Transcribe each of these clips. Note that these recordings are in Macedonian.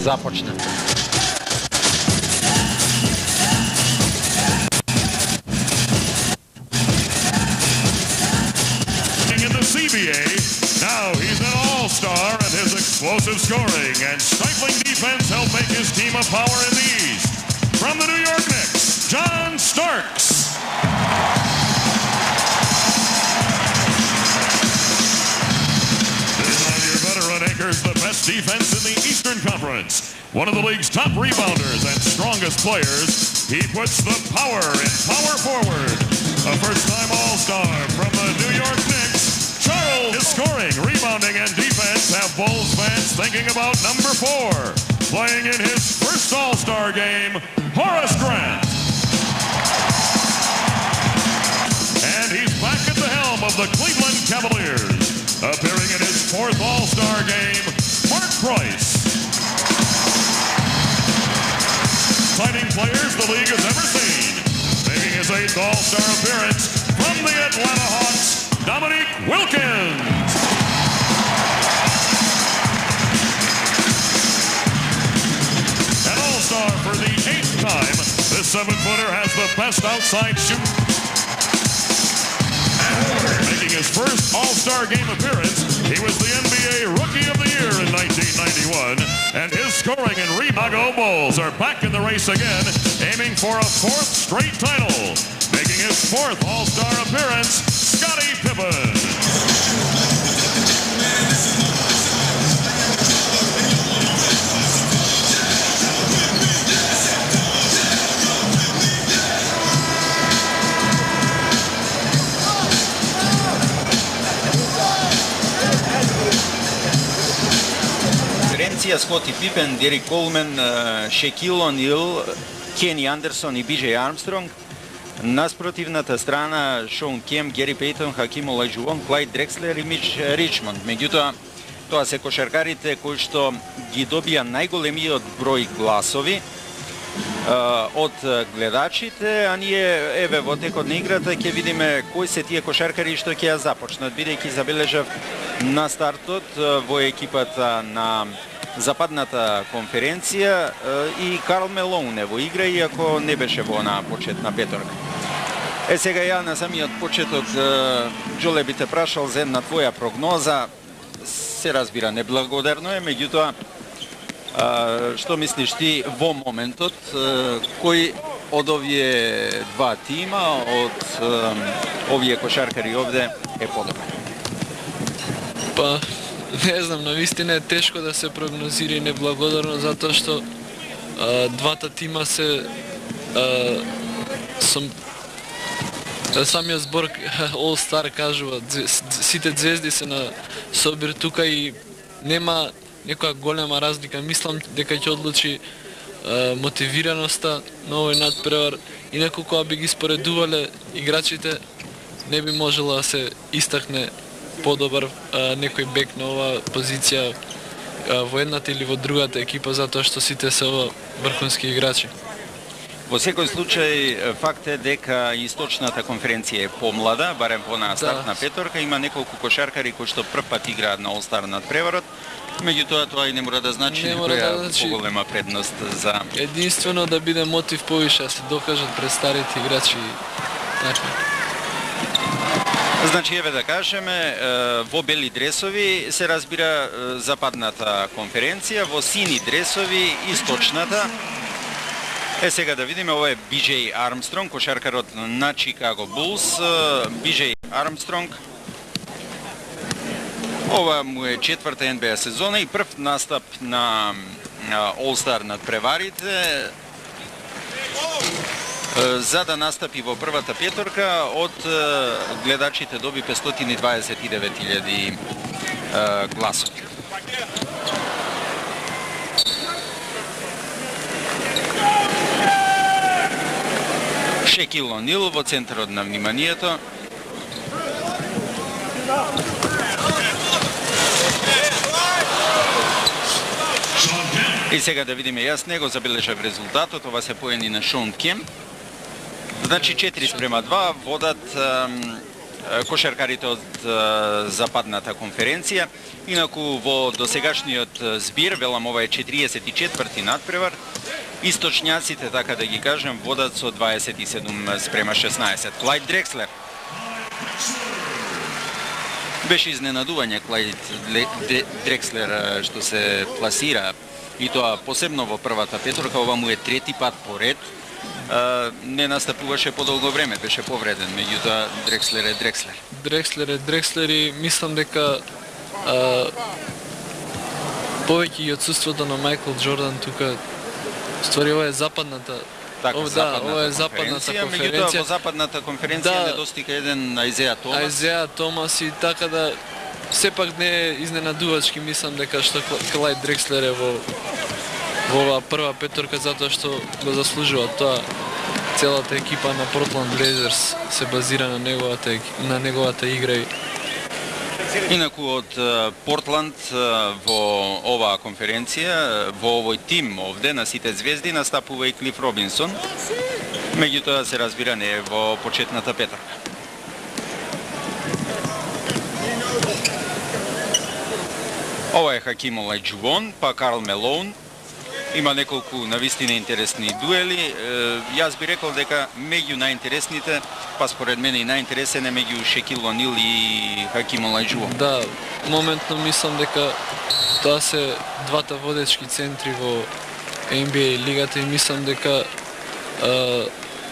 започне. In the CBA, now he's an all-star, and his explosive scoring and stifling defense help make his team a power in the East. From the New York Knicks, John Starks. Veteran anchors the best defense in the Eastern Conference. One of the league's top rebounders and strongest players, he puts the power in power forward. A first-time All-Star from the New York Knicks, Charles. His scoring, rebounding, and defense have Bulls fans thinking about number 4. Playing in his first All-Star game, Horace Grant. And he's back at the helm of the Cleveland Cavaliers. Appearing in his 4th All-Star game, Mark Price. Exciting players the league has ever seen. Making his 8th All-Star appearance from the Atlanta Hawks, Dominique Wilkins. An All-Star for the 8th time, this 7-footer has the best outside shoot. Making his first All-Star game appearance, he was the NBA Rookie of the Year in 1991, and his scoring and Chicago Bulls are back in the race again, aiming for a 4th straight title. Making his 4th All-Star appearance, Scottie Pippen. Скоти Пипен, Дерик Колмен, Шекил Онил, Кени Андерсон и Биджей Армстронг. Наспротивната страна Шон Кем, Гери Пейтон, Хаким Олајджувон, Клајд Дрекслер и Мич Ричмонд. Меѓутоа, тоа се кошаркарите кои што ги добија најголемиот број гласови од гледачите, а ние еве во текот на играта ќе видиме кои се тие кошаркари што ќе ја започнат, бидејќи забележав на стартот во екипата на Западната конференција и Карл Мелоуне во игра, иако не беше во на почетна петорка. Сега ја на самиот почеток Џоле би те прашал за една твоја прогноза. Се разбира, неблагодарно е, меѓутоа што мислиш ти во моментот, кој од овие два тима, од овие кошаркари овде е подобар? Па, не знам, навистина е тешко да се прогнозира и неблагодарно, затоа што двата тима се самиот збор All Star кажува, сите звезди се на собир тука и нема некоја голема разлика. Мислам дека ќе одлучи мотивираноста на овој надпревар, инаку кога би ги споредувале играчите, не би можело да се истакне подобар некој бек на оваа позиција во едната или во другата екипа, затоа што сите се ова врхунски играчи. Во секој случај, факт е дека Источната конференција е помлада, барем по стартна петорка, има неколку кошаркари кои што прв пат играат на All Star надпреварот, меѓутоа тоа и не мора да значи некоја поголема предност за... Единствено да биде мотив повише, да се докажат пред старите играчи. Значи, еве да кажеме, во бели дресови се разбира Западната конференција, во сини дресови Источната. Сега да видиме, ова е Биджей Армстронг, кошаркарот на Чикаго Булс. Биджей Армстронг, ова му е четврта NBA сезона и прв настап на All Star надпреварите. За да настапи во првата петорка, од гледачите доби 529.000 гласови. Шекил Онил во центарот на вниманието. И сега да видиме, јас него забележав резултатот, ова се поени на Шон Кем. Значи 4-2 водат кошаркарите од Западната конференција. Инаку во досегашниот збир, велам ова е 44-ти надпревар, источњаците, така да ги кажем, водат со 27-16. Клајд Дрекслер. Беше изненадување Клајд Дрекслер што се пласира, и тоа посебно во првата петорка. Ова му е трети пат поред. Не настапуваше подолго време, беше повреден, меѓутоа Дрекслер е Дрекслер. Дрекслер и мислам дека повеќе и отсуството на Майкл Џордан тука, ствари ова е западната Така, западната конференција, меѓутоа во западната конференција недостига еден Аизеа Томас и така да сепак не е изненадувачки, мислам дека што Клајд Дрекслер е во оваа прва петорка, затоа што го заслужува тоа. Целата екипа на Портланд Блейзерс се базира на неговата игра. Инаку од Портланд во оваа конференција, во овој тим овде на сите звезди настапува и Клиф Робинсон. Меѓутоа се разбира не е во почетната петорка. Ова е Хаким Олајџувон, па Карл Мелоун. Има неколку навистина интересни дуели. Јас би рекол дека меѓу најинтересните, па според мене и најинтересен е меѓу Шекил О'Нил и Хаким Олајџувон. Да, моментно мислам дека тоа се двата водечки центри во NBA лигата и мислам дека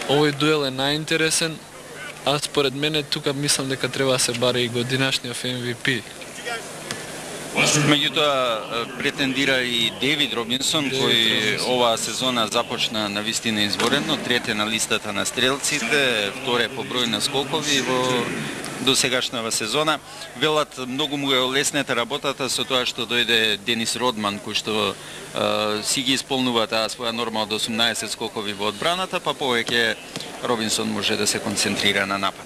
овој дуел е најинтересен, а според мене тука мислам дека треба да се баре и годинашниот MVP. Меѓутоа претендира и Дейвид Робинсон, кој оваа сезона започна навистина изворено, трете на листата на стрелците, вторе по број на скокови во досегашнава сезона. Велат многу му е олеснета работата со тоа што дојде Денис Родман, кој што си ги исполнува таа своја норма од 18 скокови во одбраната, па повеќе Робинсон може да се концентрира на нападот.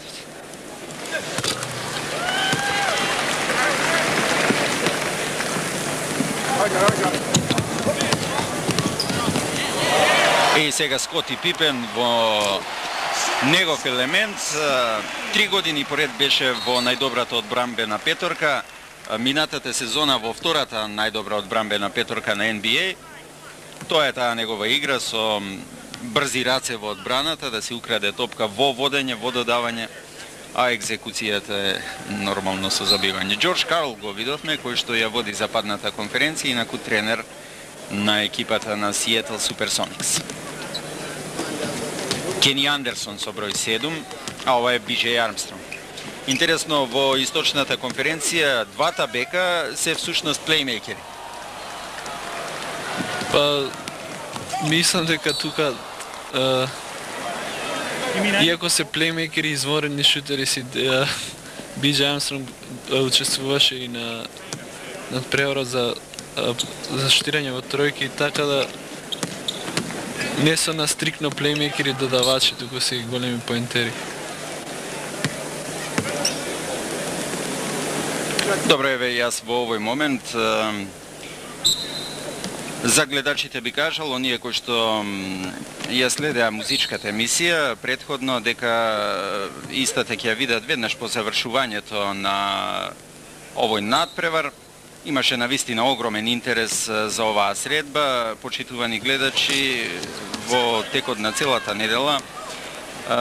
И сега Скоти Пипен во негов елемент. 3 години поред беше во најдобрата одбрамбена петорка. Минатата сезона во втората најдобра одбрамбена петорка на NBA. Тоа е таа негова игра со брзи раце во одбраната, да си украде топка во водење, во додавање, а екзекуцијата е нормално со забивање. Џорџ Карл го видовме, кој што ја води Западната конференција, инаку тренер на екипата на Сиетл Суперсоникс. Кени Андерсон со број 7, а ова е Биџеј Армстронг. Интересно, во Источната конференција двата бека се всушност плеймейкери. Па, мислам дека тука иако се плеймейкери, изворени шутери си, Биџеј Армстронг учествуваше и на надпреварот за шутирање во тројки, така да не се на стрикно плеймейкери додавачи, туку се и големи поентери. Добро, еве јас во овој момент за гледачите би кажал, оние кои што ја следеа музичката емисија претходно, дека истата ќе ја видат веднаш по завршувањето на овој надпревар. Имаше навистина огромен интерес за оваа средба, почитувани гледачи, во текот на целата недела.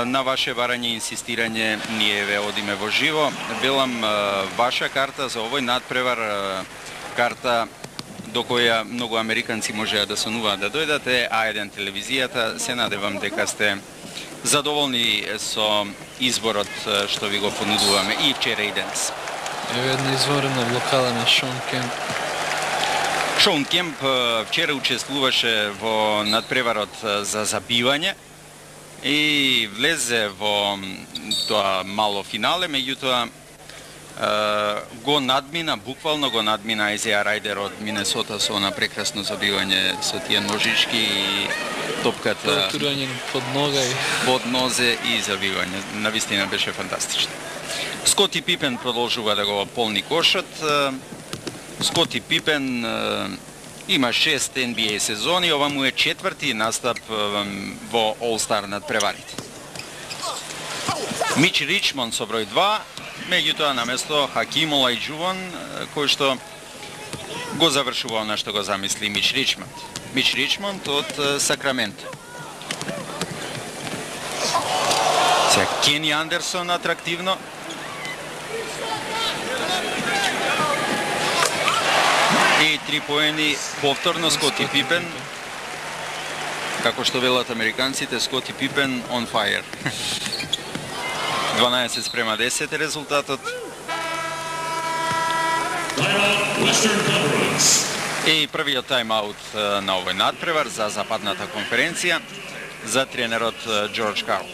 На ваше барање и инсистирање ние ве одиме во живо. Велам, ваша карта за овој надпревар, карта до која многу американци можеа да сонуваат да дојдат, е А1 телевизијата. Се надевам дека сте задоволни со изборот што ви го понудуваме и вчера и денес. Еве една изворена блокада на Шон Кемп. Шон Кемп вчера учествуваше во надпреварот за забивање и влезе во тоа мало финале, меѓутоа го надмина, буквално го надмина Аизеа Рајдер од Минесота со она прекрасно забивање со тие ножички и топката турување под нога и под нозе и забивање. Навистина беше фантастично. Скоти Пипен продолжува да го полни кошот. Скоти Пипен има 6 NBA сезони, ова му е 4-ти настап во All-Star надпреварите. Мич Ричмонд со број 2, меѓутоа на место Хаким Олајџуван, кој што го завршува она што го замисли Мич Ричмонд. Мич Ричмонд од Сакраменто. Сега Кени Андерсон атрактивно. И 3 поени повторно Скоти Пипен. Како што велат американците, Скоти Пипен on fire. 12-10 е резултатот. И првиот тайм-аут на овој надпревар за западната конференција за тренерот Джордж Карл.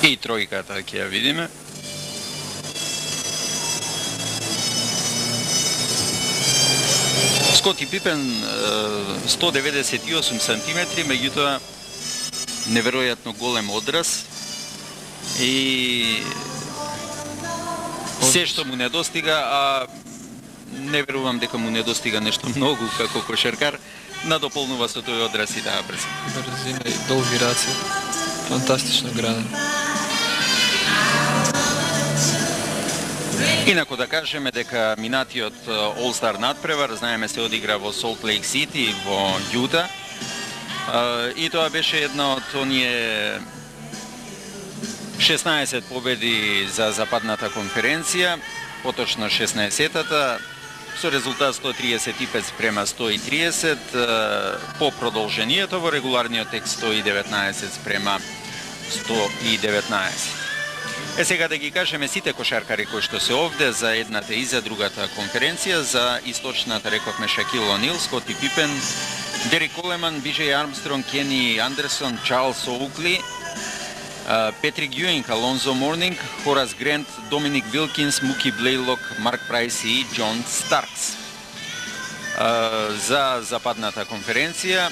И тројката ќе ја видиме. Скоти Пипен 198 сантиметри, меѓутоа неверојатно голем одраз и се што му недостига, а не верувам дека му недостига нешто многу како кошаркар, надополнува со тој одраз и таа брзина. Брзина и долги раце. Фантастично граден. Инаку да кажеме дека минатиот All-Star надпревар, знаеме, се одигра во Солт Лейк Сити, во Јута. И тоа беше една од оние 16 победи за западната конференција, поточно 16-тата, со резултат 135-130, по продолжението во регуларниот текст 119-119. Сега да ги кажеме сите кошаркари кои што се овде за едната и за другата конференција. За источната рековме Шакил О'Нил, Скоти Пипен, Дерек Колеман, Биџеј Армстронг, Кени Андерсон, Чарлс Оукли, Петрик Јуинг, Алонзо Морнинг, Хорас Грент, Доминик Вилкинс, Муки Блейлок, Марк Прайс и Џон Старкс. За западната конференција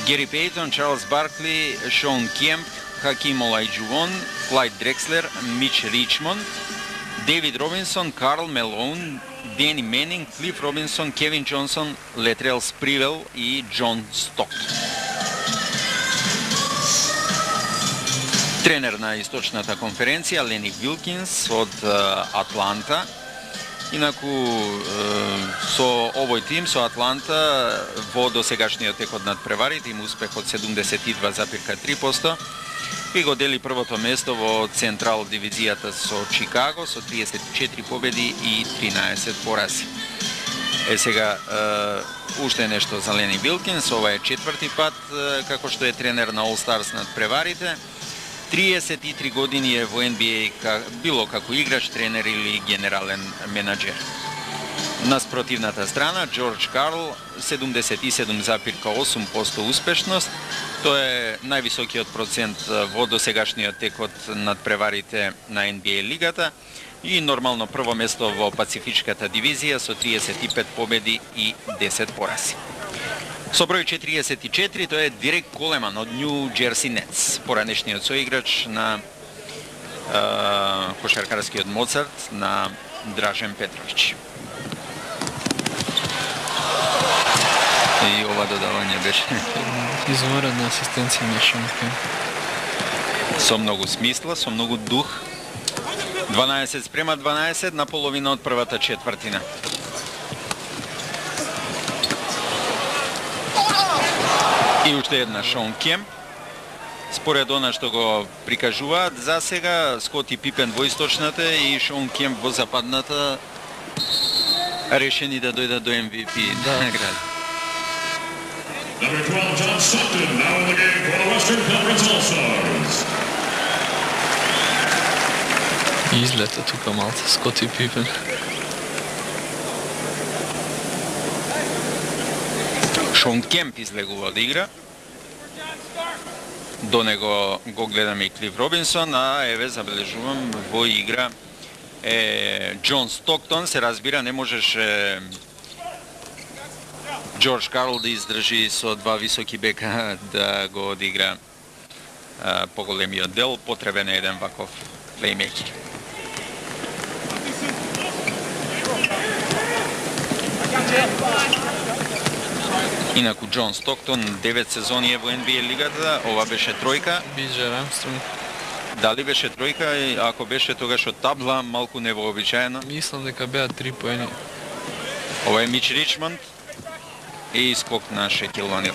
Гери Пейтон, Чарлс Баркли, Шон Кемп, Хаким Олајџуван, Клайд Дрекслер, Мич Ричмонд, Дейвид Робинсон, Карл Мелоун, Дени Менинг, Клиф Робинсон, Кевин Џонсон, Летрел Спривел и Џон Сток. Тренер на источната конференција Лени Вилкинс од Атланта. Инаку со овој тим, со Атланта, во досегашниот тек од надпреварите им успех од 72,3%. И го дели првото место во Централ дивизијата со Чикаго со 34 победи и 13 порази. Сега уште нешто за Лени Вилкинс, ова е четврти пат како што е тренер на All Stars надпреварите. 33 години е во NBA, било како играч, тренер или генерален менаџер. На спротивната страна, Джордж Карл, 77,8% успешност. Тоа е највисокиот процент во досегашниот тек од надпреварите на NBA лигата и нормално прво место во Пацифичката дивизија со 35 победи и 10 порази. Со број 44, тоа е Дерек Колеман од Нью Џерси Нетс, поранешниот соиграч на кошаркарскиот Моцарт на Дражен Петрович. И ова додавање беше изуморна асистенција на Шон Кемп. Со многу смисла, со многу дух. 12-12 на половина од првата четвртина. И уште една Шон Кемп. Според она што го прикажуваат за сега, Скоти Пипен во источната и Шон Кемп во западната решени да дојдат до MVP награда. Number 12, John Stockton, now in the game for the Western Conference All-Stars. Излета тука малце Скоти Пипен. Шон Кемп излегува од игра. До него го гледаме и Клиф Робинсон, а еве забележувам во игра е Џон Стоктон. Се разбира, не можеше Джордж Карл да издржи со два високи бека да го одигра поголемиот дел. Потребен е еден ваков плеймейкер. Инаку Џон Стоктон 9 сезони е во NBA лигата, ова беше тројка. Биџеј Армстронг. Дали беше тројка и ако беше тогаш од табла, малку невообичаено? Мислам дека беа 3 поени. Ова е Мич Ричмонд и скок на Шекил О'Нил.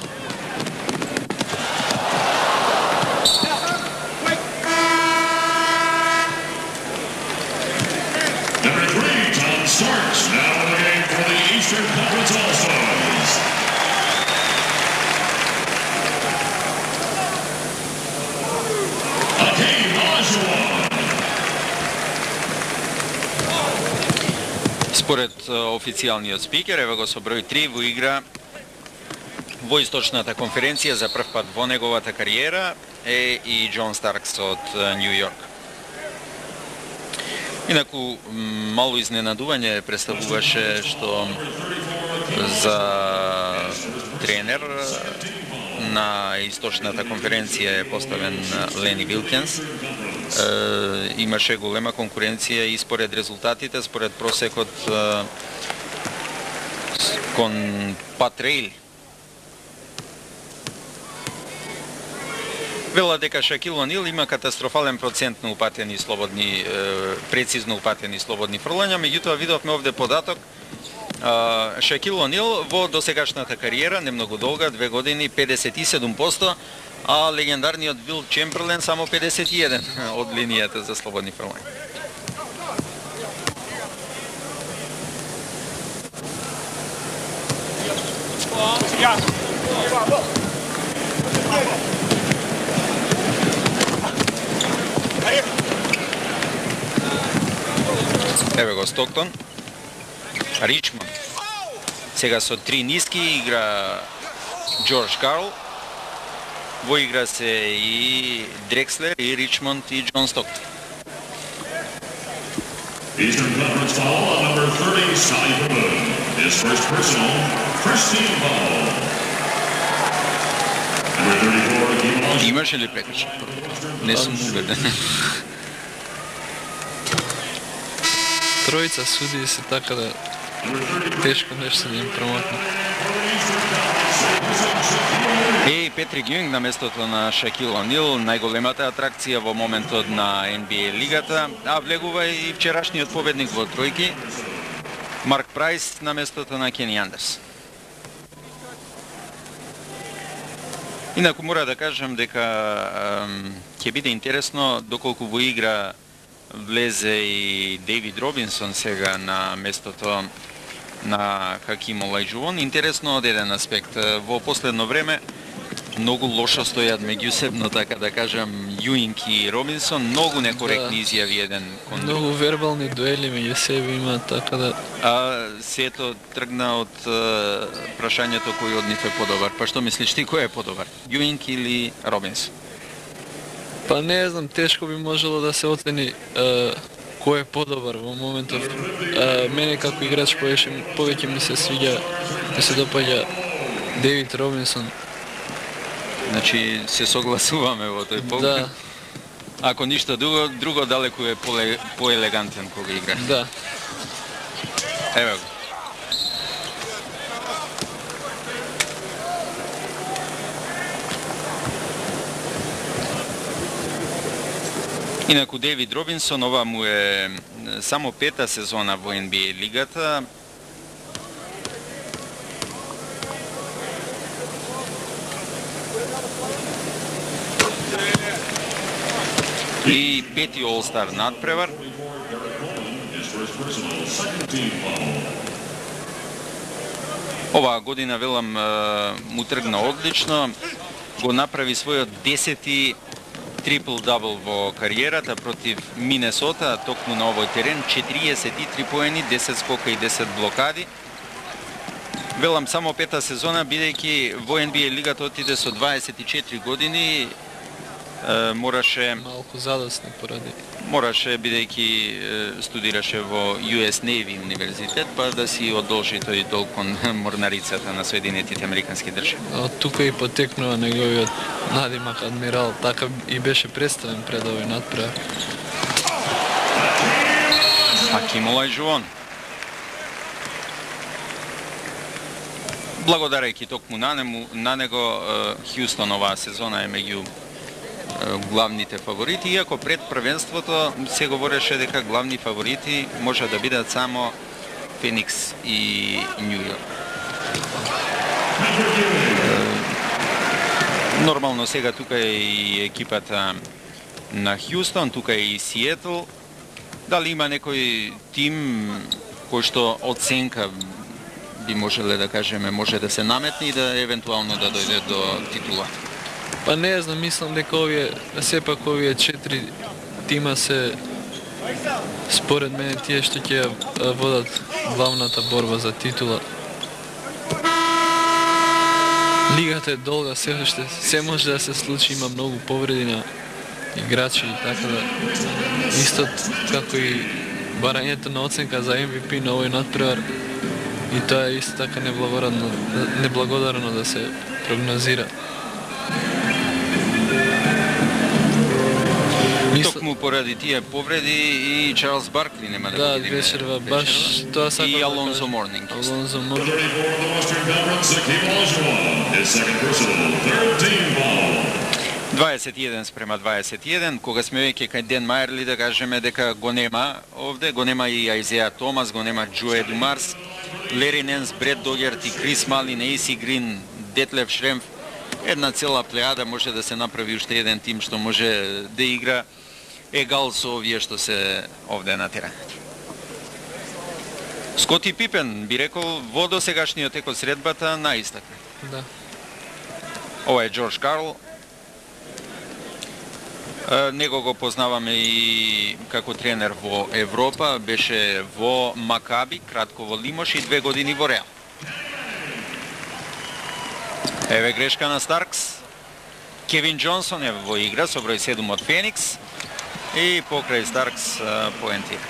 Number 3, Tom Starks, now in the game for the Eastern Conference All-Stars. Hakeem Olajuwon. Според официјалниот спикер, ева го со број 3 во игра во Источната конференција за прв пат во неговата кариера е и Џон Старкс од Њу Јорк. Инаку, мало изненадување представуваше што за тренер на Источната конференција е поставен Лени Вилкинс. Имаше голема конкуренција и според резултатите, според просекот кон Пат Рејли. Вела дека Шакил О'Нил има катастрофален процент на упатени слободни, прецизно упатени слободни фрлања, меѓутоа видовме овде податок. Шакил О'Нил во досегашната кариера, не многу долга, 2 години, 57%, а легендарниот Вил Чемберлен само 51% од линијата за слободни фрлања. Еве го Стоктон. Ричмонд. Сега со 3 ниски игра Џорџ Карл. Во игра се и Дрекслер, и Ричмонд, и Џон Стоктон. Eastern Conference foul on number 30, Scottie Pippen. His first personal, first team foul. Number 34, Hakeem Olajuwon. Имаше ли прекршок? Не сум убеден. Тројца суди се така да тешко нешто да им промотне. И Петрик Јунг на местото на Шакил О'Нил, најголемата атракција во моментот на NBA лигата, а влегува и вчерашниот победник во тројки, Марк Прајс на местото на Кени Андерс. Инаку мора да кажам дека ќе биде интересно доколку во игра влезе и Дейвид Робинсон сега на местото на Хаким Олајџувон. Интересно од еден аспект. Во последно време многу лошо стојат меѓусебно, така да кажам, Јуинг и Робинсон. Многу некоректни изјави еден кон друг. Многу вербални дуели меѓу себе има, така да... А сето тргна од прашањето кој од нив е подобар. Па што мислиш ти, кој е подобар? Јуинг или Робинсон? Па не знам, тешко би можело да се оцени кој е подобар во моментов. Мене како играч повеќе ми се свиѓа, ми се допаѓа Дейвид Робинсон. Значи се согласуваме во тој поглед. Да. Ако ништо друго далеку е поелегантен кога игра. Да. Еве го. Инаку Дейвид Робинсон, ова му е само 5-та сезона во NBA лигата. И 5-ти All-Star надпревар. Оваа година, велам, му тргна одлично. Го направи својот 10-ти трипл-дабл во кариерата против Минесота, токму на овој терен, 43 поени, 10 скока и 10 блокади. Велам, само 5-та сезона, бидејќи во NBA лигата отиде со 24 години, мораше Малку задосни поради. Мораше, бидејќи студираше во US Navy универзитет, па да си одолжи тој долг кон морнарицата на Соединетите Американски држави. Од тука и потекнува неговиот надимак адмирал, така и беше представен пред овој надпревар. Хаким Олајџувон. Благодарејќи токму на него, Хјустон оваа сезона е меѓу главните фаворити, иако пред првенството се говореше дека главни фаворити може да бидат само Феникс и Нью Йорк. Нормално сега тука е и екипата на Хјустон, тука е и Сиетл. Дали има некој тим кој што оценка би можеле да кажеме може да се наметне и да евентуално да дојде до титула? Па не знам, мислам дека сепак овие 4 тима се според мене тие што ќе водат главната борба за титула. Лигата е долга, се може да се случи, има многу повреди на играчи и така да исто како и барањето на оценка за MVP на овој надпревар и тоа е исто така неблагодарно да се прогнозира. Токму поради тие повреди и Чарлс Баркли нема да го видиме. Вечерва, баш тоа сакам и Алонзо Морнинг. 21 спрема 21, кога сме веќе кај Ден Мајерли да кажеме дека го нема овде, го нема и Аизеа Томас, го нема Джоe Думарс, Лери Ненс, Бред Догерти, Крис Малин, Ейси Грин, Детлев Шремф, една цела плејада може да се направи уште еден тим што може да игра егал со овие што се овде на теренот. Скоти Пипен би рекол во досегашниот тек од средбата наистакна. Да. Ова е Джордж Карл. Него го познаваме и како тренер во Европа, беше во Макаби, кратко во Лимош и 2 години во Реал. Еве грешка на Старкс. Кевин Джонсон е во игра со број 7 од Феникс и покрај Старкс поентира.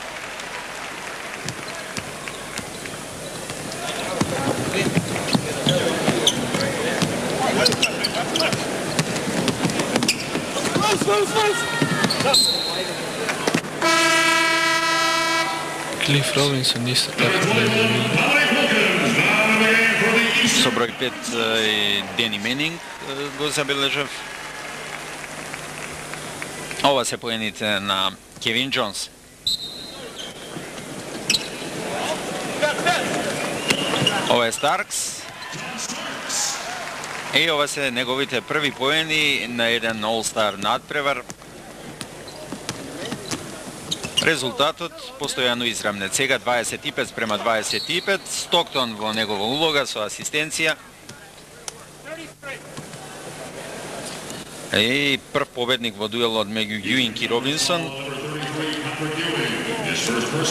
Клиф Робинсон исто така. Со број 5 и Дени Менинг го забележав. Ова се поените на Кевин Джонс. Ова е Старкс. И ова се неговите први поени на еден All-Star надпревар. Резултатот постојано израмнет. Сега 25 спрема 25. Стоктон во негова улога со асистенција. И прв победник во дуелот меѓу Јуинг и Робинсон.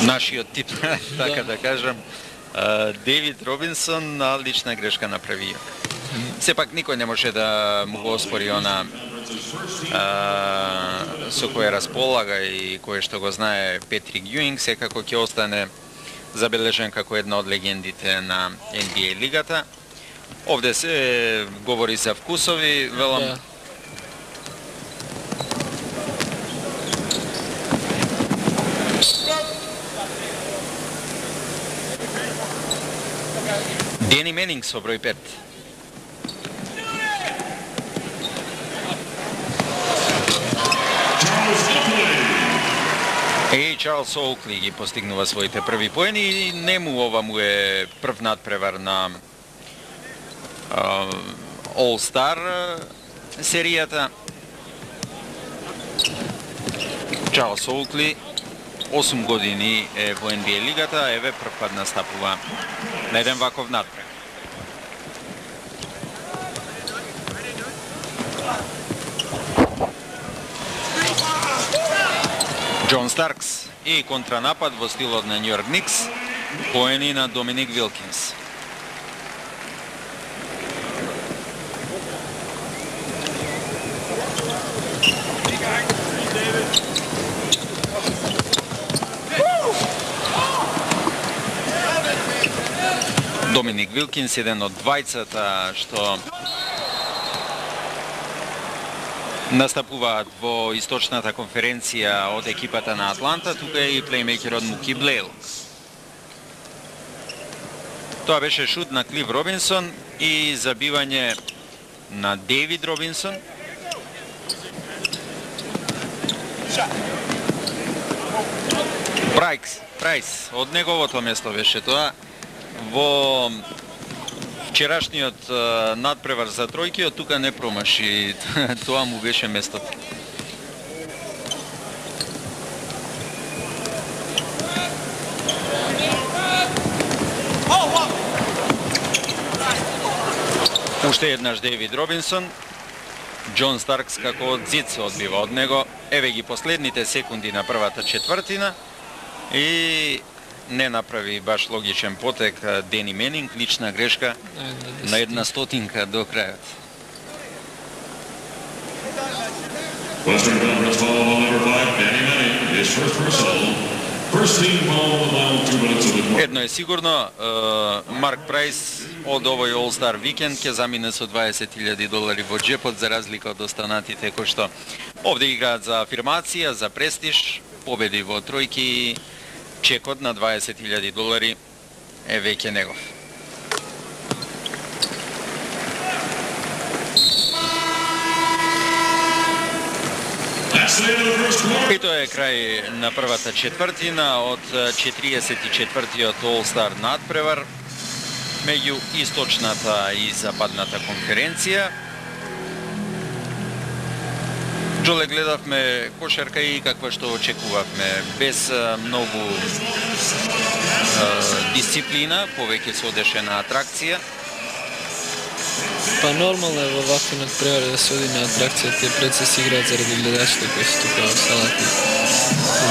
Нашиот тип, така да кажам, Дейвид Робинсон на лична грешка направи. Сепак никој не може да му го оспори она со кое располага и кое што го знае Петрик Јуинг, секако ќе остане забележен како една од легендите на NBA лигата. Овде се говори за вкусови, велам. Да. Дени Менинг со број 5. И Чарлс Оукли ги постигнува своите први поени и нему ова му е прв надпревар на All-Star серијата. Чарлс Оукли 8 години е во NBA лигата, еве прв пат настапува на еден ваков надпревар. Џон Старкс и контранапад во стилот на Нью Йорк Никс, поени на Доминик Вилкинс. Доминик Вилкинс, еден од двајцата што настапуваат во источната конференција од екипата на Атланта, тука е и плеймейкерот Муки Блейл. Тоа беше шут на Клиф Робинсон и забивање на Дейвид Робинсон. Прайс, од неговото место беше тоа. Во вчерашниот надпревар за тројки, од тука не промаши, тоа му беше местото. Уште еднаш Дейвид Робинсон, Џон Старкс како од зид се одбива од него. Еве ги последните секунди на првата четвртина и не направи баш логичен потек Дени Менинг, лична грешка на 100 до крајот. Western Conference foul on number 5, Danny Manning, his first personal. First team foul allowed 2 minutes of the quarter. Едно е сигурно, Марк Прайс од овој All-Star викенд ќе замине со $20,000 во джепот, за разлика од останатите кои што овде играат за афирмација, за престиж, победи во тројки, чекот на $20,000 е веќе негов. И тоа е крај на првата четвртина од 44-тиот All-Star надпревар меѓу источната и западната конференција. Джоле, гледавме кошарка и каква што очекувавме, без многу дисциплина, повеќе се одеше на атракција. Па нормално е во вакви надпревари да се оди на атракција, тие пред се играат заради гледачите кои се тука во салата.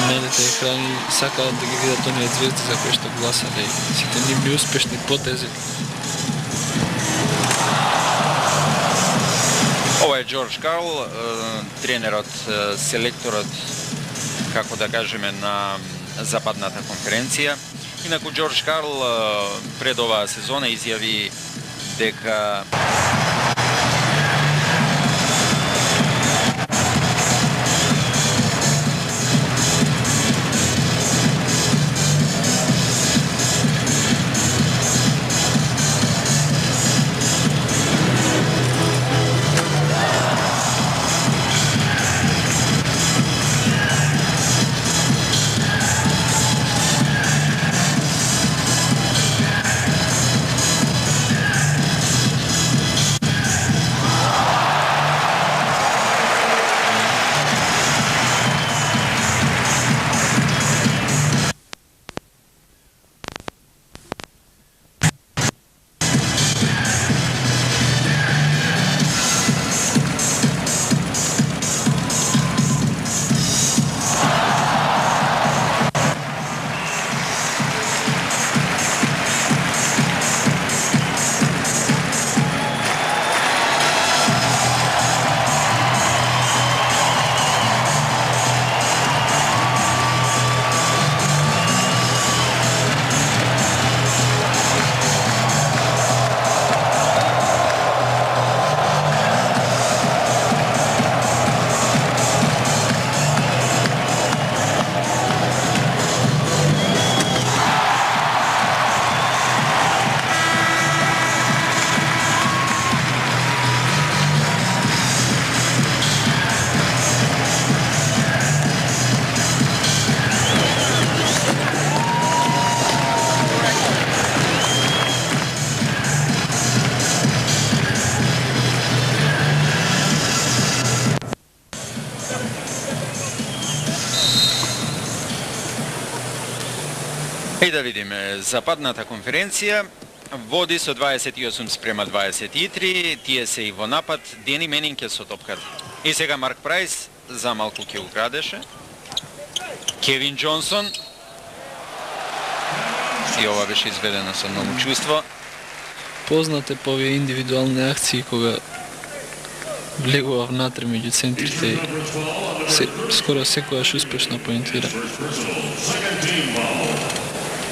Медиите екрани сакаат да ги видат оние звезди за кои што гласале и сите нивни успешни потези. Ова е Џорџ Карл, тренерот, селекторот, како да кажеме, на западната конференција. Инаку Џорџ Карл пред оваа сезона изјави дека И да видиме, западната конференција води со 28-23, тие се и во напад, Дени Менинг е со топката. И сега Марк Прайс за малку ќе украдеше. Кевин Џонсон. И ова беше изведено со многу чувство. Познате по овие индивидуални акции кога влегува внатре меѓу центрите и скоро секојаш успешно поинтира.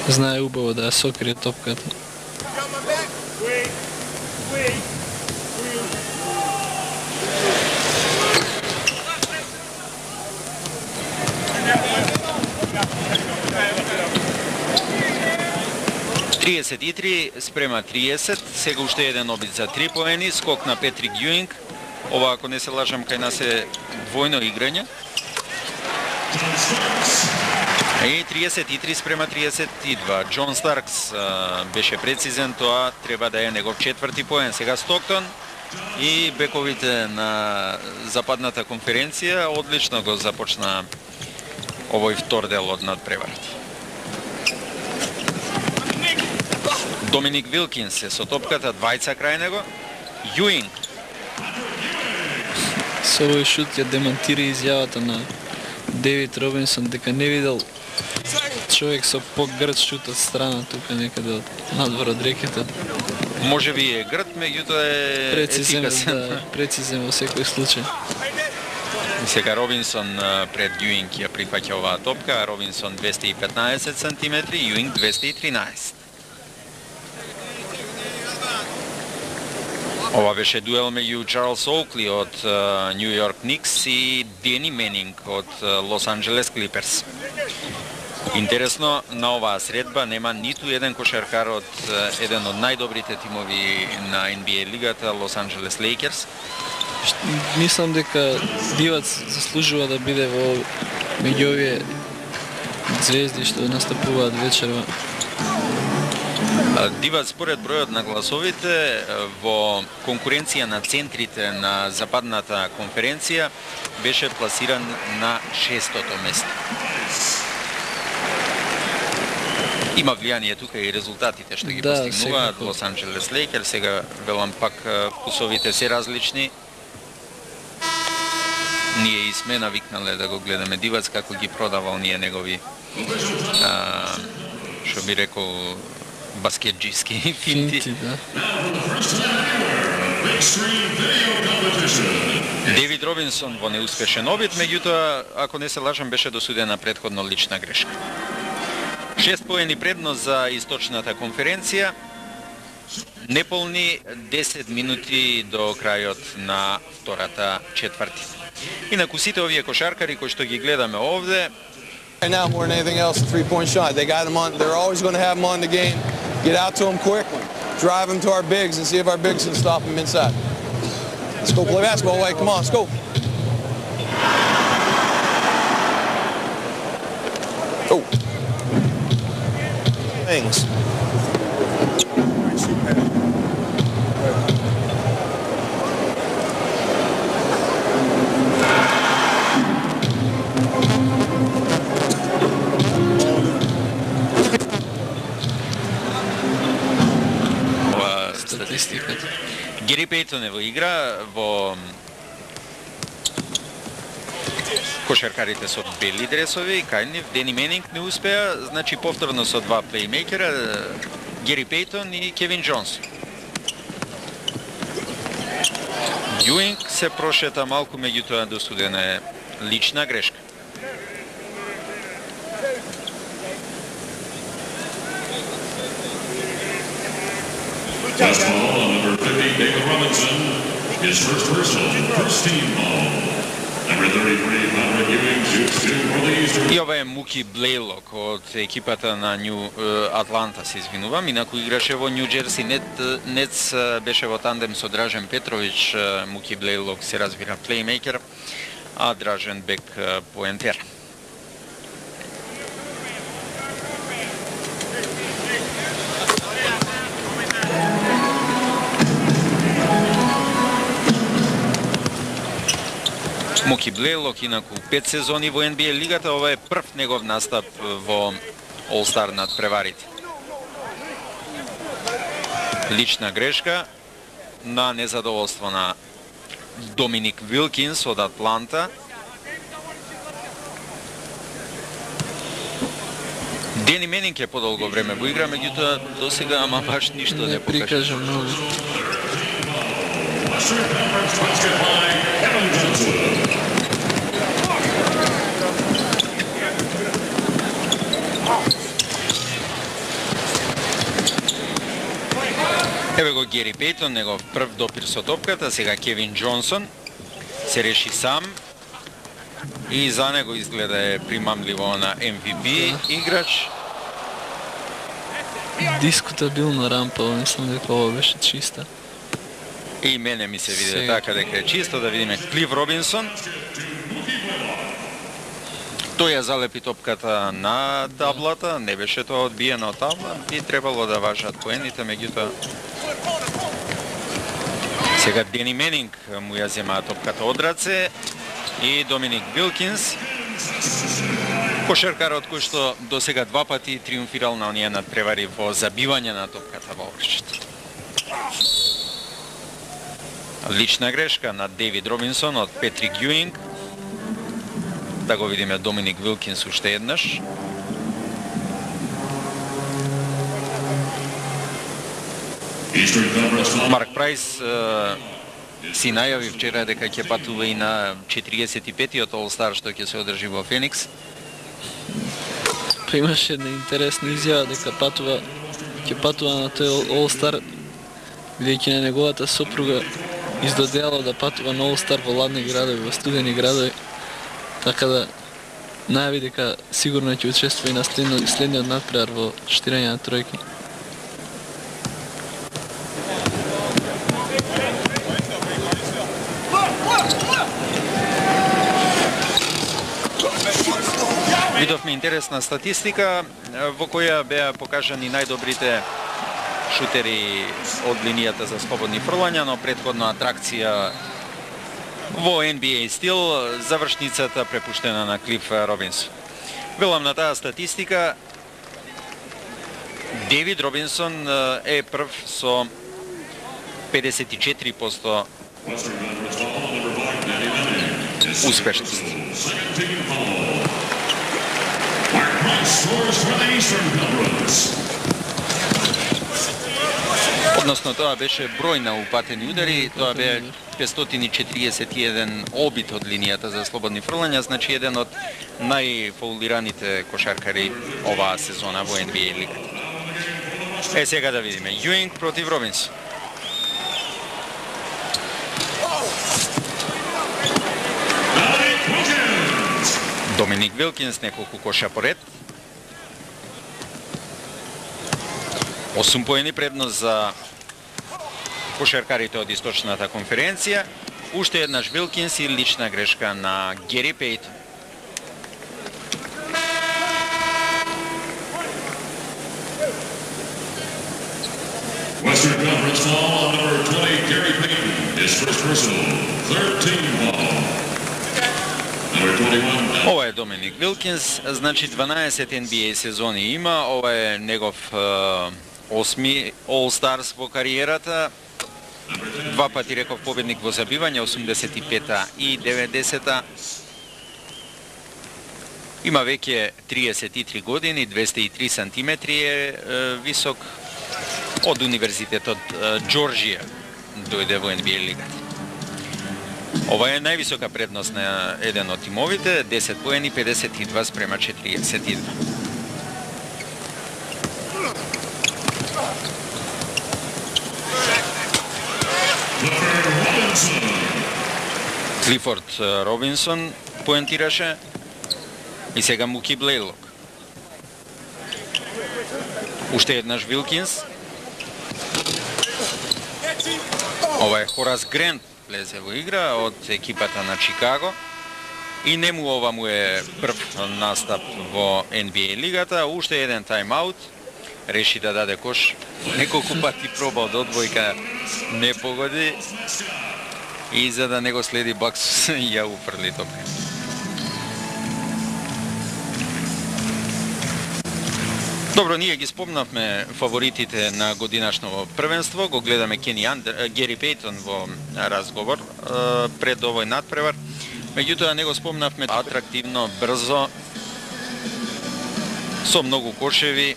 Знае убаво да ја сокрие топката. 33 спрема 30, сега уште еден обид за 3 поени, скок на Петрик Јуинг. Ова, ако не се лажам, кај нас е двојно играње. И 33 спрема 32. Џон Старкс беше прецизен, тоа треба да е негов четврти поен. Сега Стоктон и бековите на западната конференција одлично го започна овој втор дел од надпреварата. Доминик Вилкинс е со топката, двајца крај него. Јуинг. Со овој шут ја демонтира изјавата на Девид Робинсон дека не видел човек со погрд шут од страна тука некаде од надвор од рекета. Може би е грд, меѓутоа е прецизен, да, прецизен во секој случај. Сега Робинсон пред Јуинг ја прифаќа оваа топка. Робинсон 215 см, Јуинг 213. Ова беше дуел меѓу Чарлс Оукли од Нью Йорк Никс и Дени Менинг од Лос Анџелес Клиперс. Интересно, на оваа средба нема ниту еден кошаркар од еден од најдобрите тимови на NBA лигата, Лос Анџелес Лейкерс. Мислам дека Дивац заслужува да биде во меѓу овие звезди што настапуваат вечерва. Дивац според бројот на гласовите во конкуренција на центрите на западната конференција беше пласиран на 6-тото место. Има влијание тука и резултатите што ги постигнуваат Лос Анџелес Лейкерс. Сега велам пак вкусовите се различни. Ние и сме навикнале да го гледаме Дивац како ги продавал ние негови што би рекол баскетџиски финти. Да. Девид Робинсон во неуспешен обид, меѓутоа, ако не се лажам, беше досудена претходно лична грешка. 6 поени предност за источната конференција, неполни 10 минути до крајот на втората четвртина. Инаку сите овие кошаркари кои што ги гледаме овде, right now more than anything else, a three-point shot. They got him on. They're always going to have him on the game. Get out to him quickly. Drive him to our bigs and see if our bigs can stop him inside. Let's go play basketball. Wait, come on, let's go. Go. Things. Гери Пейтон е во игра, во кошаркарите со бели дресови, кај нив Дени Менинг не успеа, значи повторно со два плеймейкера, Гери Пейтон и Кевин Џонсон. Јуинг се прошета малку, меѓутоа досудена е лична грешка. Last ball on number 50, David Robinson. His first personal, first team ball. Number 33, Patrick Ewing shoots two for the Eastern. И ова е Муки Блейлок од екипата на Нью Атланта, се извинувам, инаку играше во Нью Џерси Нетс, беше во тандем со Дражен Петрович. Муки Блейлок се разбира плеймейкер, а Дражен бек поентер. Муки Блейлок, инаку 5 сезони во NBA лигата, ова е прв негов настап во All-Star надпреварите. Лична грешка на незадоволство на Доминик Вилкинс од Атланта. Дени Менинг е подолго време во игра, меѓутоа досега ама баш ништо не покажа. Многу. Еве го Гери Пейтон, негов прв допир со топката, сега Кевин Џонсон се реши сам и за него изгледа е примамливо на MVP играч. дискутабилна рампа, мислам дека ова беше чиста. И мене ми се виде Сега. така дека е чисто. Да видиме Клиф Робинсон. Тој ја залепи топката на таблата, не беше тоа одбиено од табла, би требало да важат поените, меѓутоа сега Дени Менинг му ја зема топката од раце и Доминик Вилкинс, кошаркарот кој што до сега два пати триумфирал на оние надпревари во забивање на топката во обрчето. Лична грешка на Дейвид Робинсон од Петрик Јуинг. Да го видиме Доминик Вилкинс уште еднаш. Марк Прайс си најави вчера дека ќе патува и на 45-тиот All-Star што ќе се одржи во Феникс. Па имаше една интересна изјава дека ќе патува на тој All-Star, бидејќи на неговата сопруга издодело да патува на All-Star во ладни градови, во студени градови, така да најави дека сигурно ќе учествува и на следниот надпревар во штирање на тројки. Видовме интересна статистика во која беа покажани најдобрите шутери од линијата за слободни фрлања, но претходна атракција во NBA стил, завршницата препуштена на Клиф Робинсон. Велам на таа статистика, Дейвид Робинсон е прв со 54% успешност. Односно, тоа беше број на упатени удари, тоа бе 541 обид од линијата за слободни фрлања, значи еден од најфаулираните кошаркари оваа сезона во NBA лигата. Сега да видиме, Јуинг против Робинсон. Доминик Вилкинс неколку коша поред. 8 поени предност за кошаркарите од Источната конференција. Уште еднаш Вилкинс и лична грешка на Гери Пейтон. Western Conference foul on number 20, Gary Payton. His first personal, 13 foul. Number 21. Ова е Доминик Вилкинс, значи 12 NBA сезони има, ова е негов 8 All-Stars во кариерата. Два пати реков победник во забивање, 85-та и 90-та. Има веќе 33 години, 203 сантиметри е висок. Од Универзитетот Џорџија дојде во NBA лигата. Ова е највисока предност на еден од тимовите, 10 поени, 52 спрема 42. Клифорд Робинсон поентираше и сега Муки Блейлок. Уште еднаш Вилкинс. Ова е Хорас Грент влезе во игра од екипата на Чикаго. И нему ова му е прв настап во NBA лигата. Уште еден тайм-аут. Реши да даде кош. Неколку пати проба од одбојка, не погоди. И за да не го следи Бакс, ја уфрли топка. Добро, ние ги спомнавме фаворитите на годинашно првенство, го гледаме Гери Пейтон во разговор пред овој надпревар. Меѓутоа не го спомнавме атрактивно, брзо, со многу кошеви,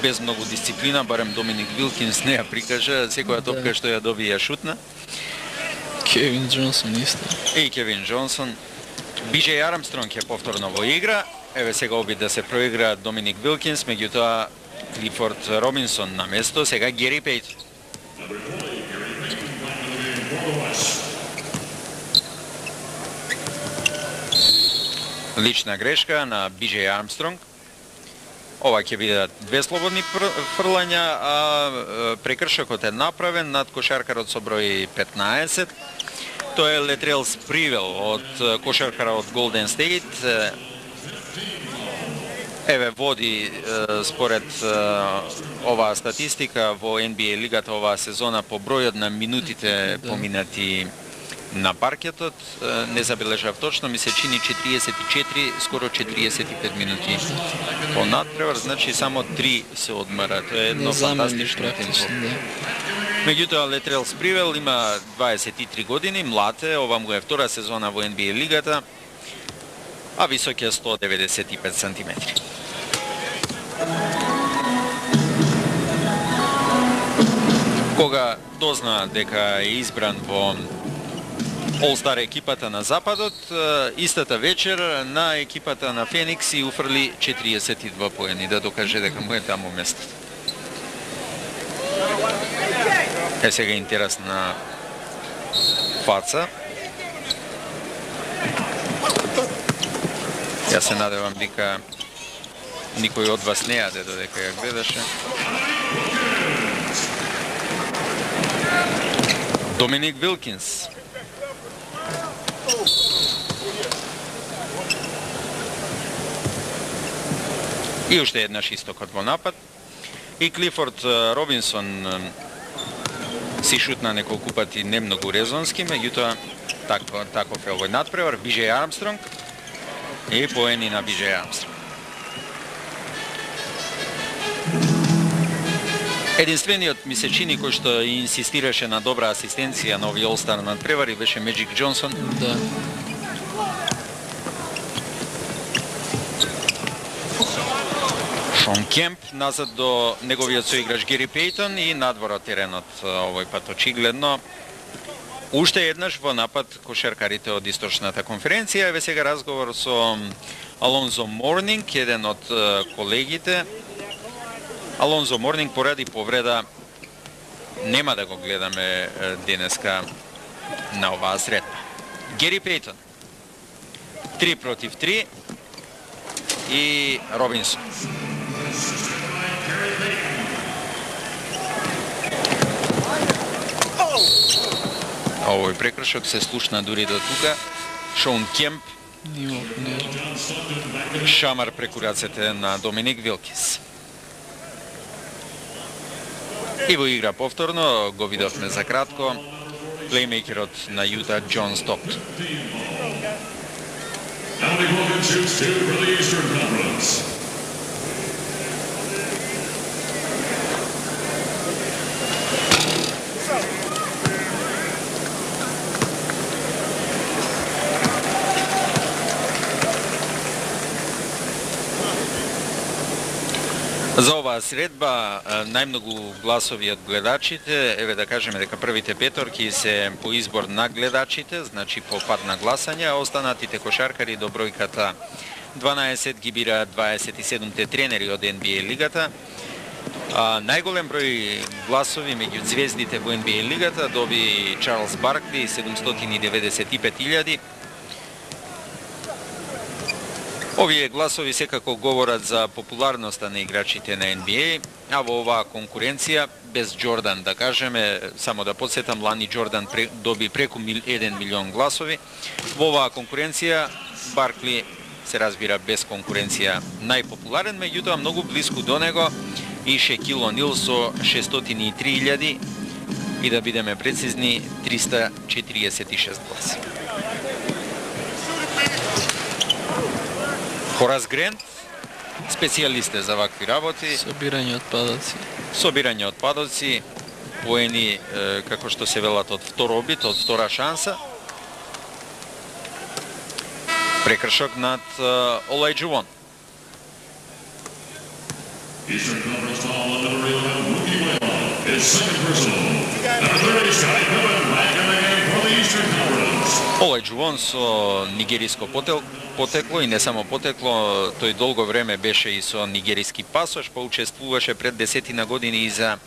без многу дисциплина, барем Доминик Вилкинс не ја прикажа, секоја топка што ја доби ја шутна. Кевин Џонсон исто. И Кевин Џонсон. Биџеј Армстронг е повторно во игра. Еве сега обид да се проигра Доминик Вилкинс, меѓутоа Клифорд Робинсон на место, сега Гери Пейтон. Лична грешка на Биџеј Армстронг. Ова ќе бидат 2 слободни фрлања, а прекршокот е направен над кошаркарот со број 15. Тоа е Летрел Спривел од кошаркарот од Голден Стейт. Еве води според оваа статистика во NBA лигата оваа сезона по бројот на минутите поминати на паркетот. Не забележав точно, ми се чини 44, скоро 45 минути по надпревар, значи само 3 се одмара. Тоа е едно фантастично темпо. Меѓутоа, Летрел Спривел има 23 години, млад е, ова му е втора сезона во NBA лигата, а висок е 195 сантиметри. Кога дозна дека е избран во All-Star екипата на Западот, истата вечер на екипата на Феникс и уфрли 42 поени, да докаже дека му е таму местото. Е сега интересна фаца. Ја се надевам дека никој од вас не јаде додека ја гледаше. Доминик Вилкинс. И уште еднаш истокот во напад. И Клифорд Робинсон си шутна неколку пати не многу резонски, меѓутоа таков е овој надпревар. Биџеј Армстронг и поени на Биџеј Армстронг. Единствениот ми се чини кој што инсистираше на добра асистенција на овие All-Star надпревари беше Меджик Џонсон. Да. Шон Кемп назад до неговиот соиграч Гери Пейтон и надвор од теренот овој пат очигледно. Уште еднаш во напад кошаркарите од Источната конференција. Еве сега разговор со Алонзо Морнинг, еден од колегите. Алонзо Морнинг поради повреда нема да го гледаме денеска на оваа средба. Гери Пейтон 3 против 3 и Робинсон. Овој прекршок се слушна дури до тука. Шон Кемп шамар преку рацете на Доминик Вилкинс. И во игра повторно го видовме за кратко плеймейкерот на Јута Џон Стоктон. За оваа средба најмногу гласови од гледачите, еве да кажеме дека првите петорки се по избор на гледачите, значи по пат на гласање, а останатите кошаркари до бројката 12 ги бира 27-те тренери од NBA лигата. Најголем број гласови меѓу звездите во NBA лигата доби Чарлс Баркли 795.000. Овие гласови секако говорат за популарноста на играчите на NBA, а во оваа конкуренција, без Џордан да кажеме, само да подсетам, лани Џордан доби преку 1 милион гласови. Во оваа конкуренција Баркли се разбира без конкуренција најпопуларен, меѓутоа многу блиску до него и Шекил Онил со 603.000 и да бидеме прецизни 346 гласа. Хорас Грент, специјалист е за вакви работи. Собирање отпадоци. Собирање отпадоци, поени, како што се велат, од втор обид, од втора шанса. Прекршок над Олајџувон. Олајџувон со нигериско потекло и не само потекло, тој долго време беше и со нигериски пасош, поучествуваше пред 10 години и за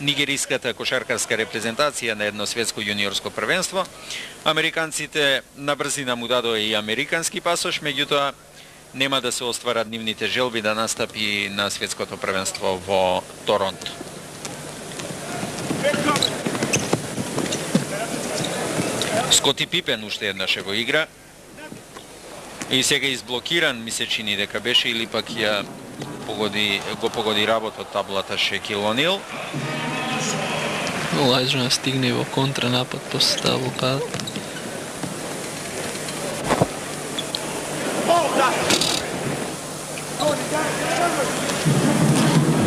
нигериската кошаркарска репрезентација на едно светско јуниорско првенство. Американците на брзина му дадоа и американски пасош, меѓутоа нема да се остварат нивните желби да настапи на светското првенство во Торонто. Скоти Пипен уште еднаш е во игра. И сега изблокиран, ми се чини дека беше, или пак го погоди работ од таблата Шекил Онил. Олајджана стигне во контранапад после таа блокада.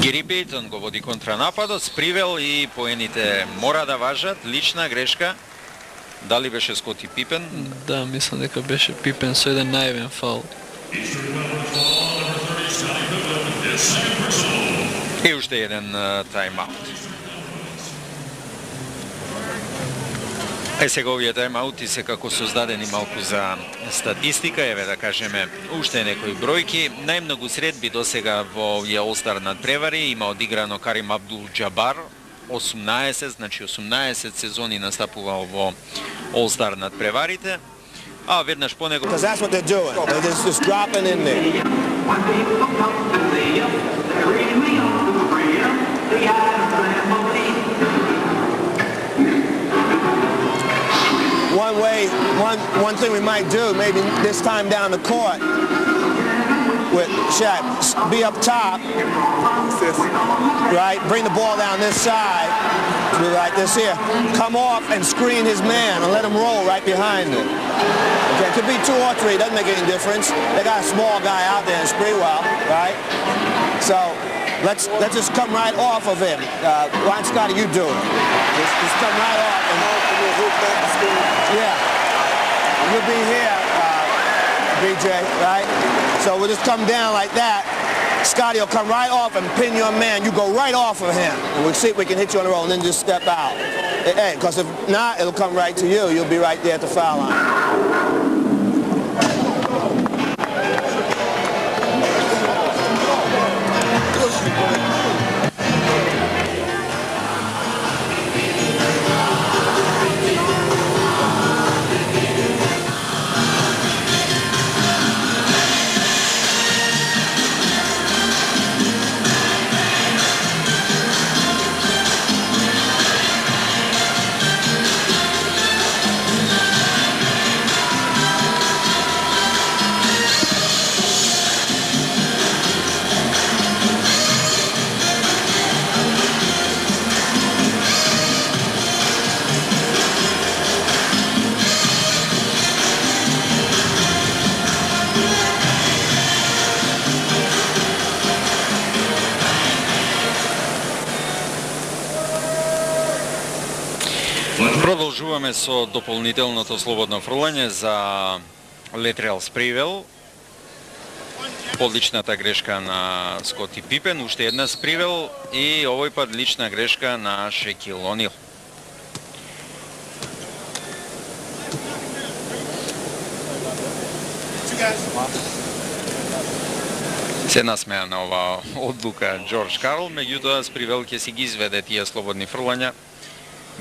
Гери Пейтон го води контранападот, спривел и поените мора да важат, лична грешка. Дали беше Скоти Пипен? Да, мислам дека беше Пипен со еден наивен фаул. И уште еден тајм-аут. Сега овие тајм-аути се како создадени малку за статистика, еве да кажеме уште некои бројки. Најмногу средби досега во овие All-Star надпревари има одиграно Карим Абдул-Џабар, 18, значи 18 сезони настапувал во All-Star надпреварите, а веднаш по него... Because that's what they're doing. They're just dropping in there. One thing we might do, maybe this time down the court, with Shaq, be up top, right? Bring the ball down this side, right this here. Come off and screen his man and let him roll right behind him. Okay, it could be 2 or 3, doesn't make any difference. They got a small guy out there in Sprewell, right? So let's just come right off of him. Ryan Scotty, you do it. Just come right off and yeah. You'll be here, BJ, right? So we'll just come down like that. Scotty will come right off and pin your man. You go right off of him. And we'll see if we can hit you on the roll and then just step out. Hey, because if not, it'll come right to you. You'll be right there at the foul line. Продолжуваме со дополнителното слободно фрлање за Летрел Спривел. Подличната грешка на Скоти Пипен, уште една Спривел и овој пат лична грешка на Шекил Онил. Се насмеа на ова одлука Џорџ Карл, меѓутоа Спривел ќе си ги изведе тие слободни фрлања.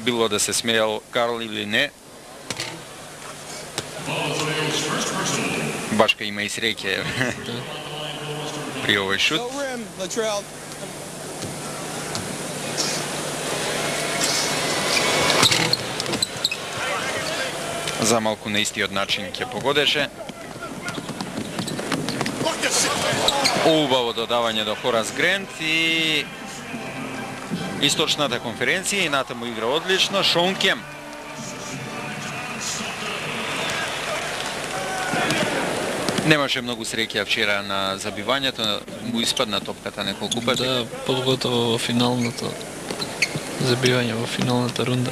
Било да се смејал Карл или не. Башка има и среќа при овој шут. За малку на истиот начин ќе погодеше. Убаво додавање до Хорас Грент и Источната конференција, и натаму игра одлично. Шон Кем. Немаше многу среќа вчера на забивањето, му испадна топката неколку пати. Да, поготово во финалното забивање во финалната рунда.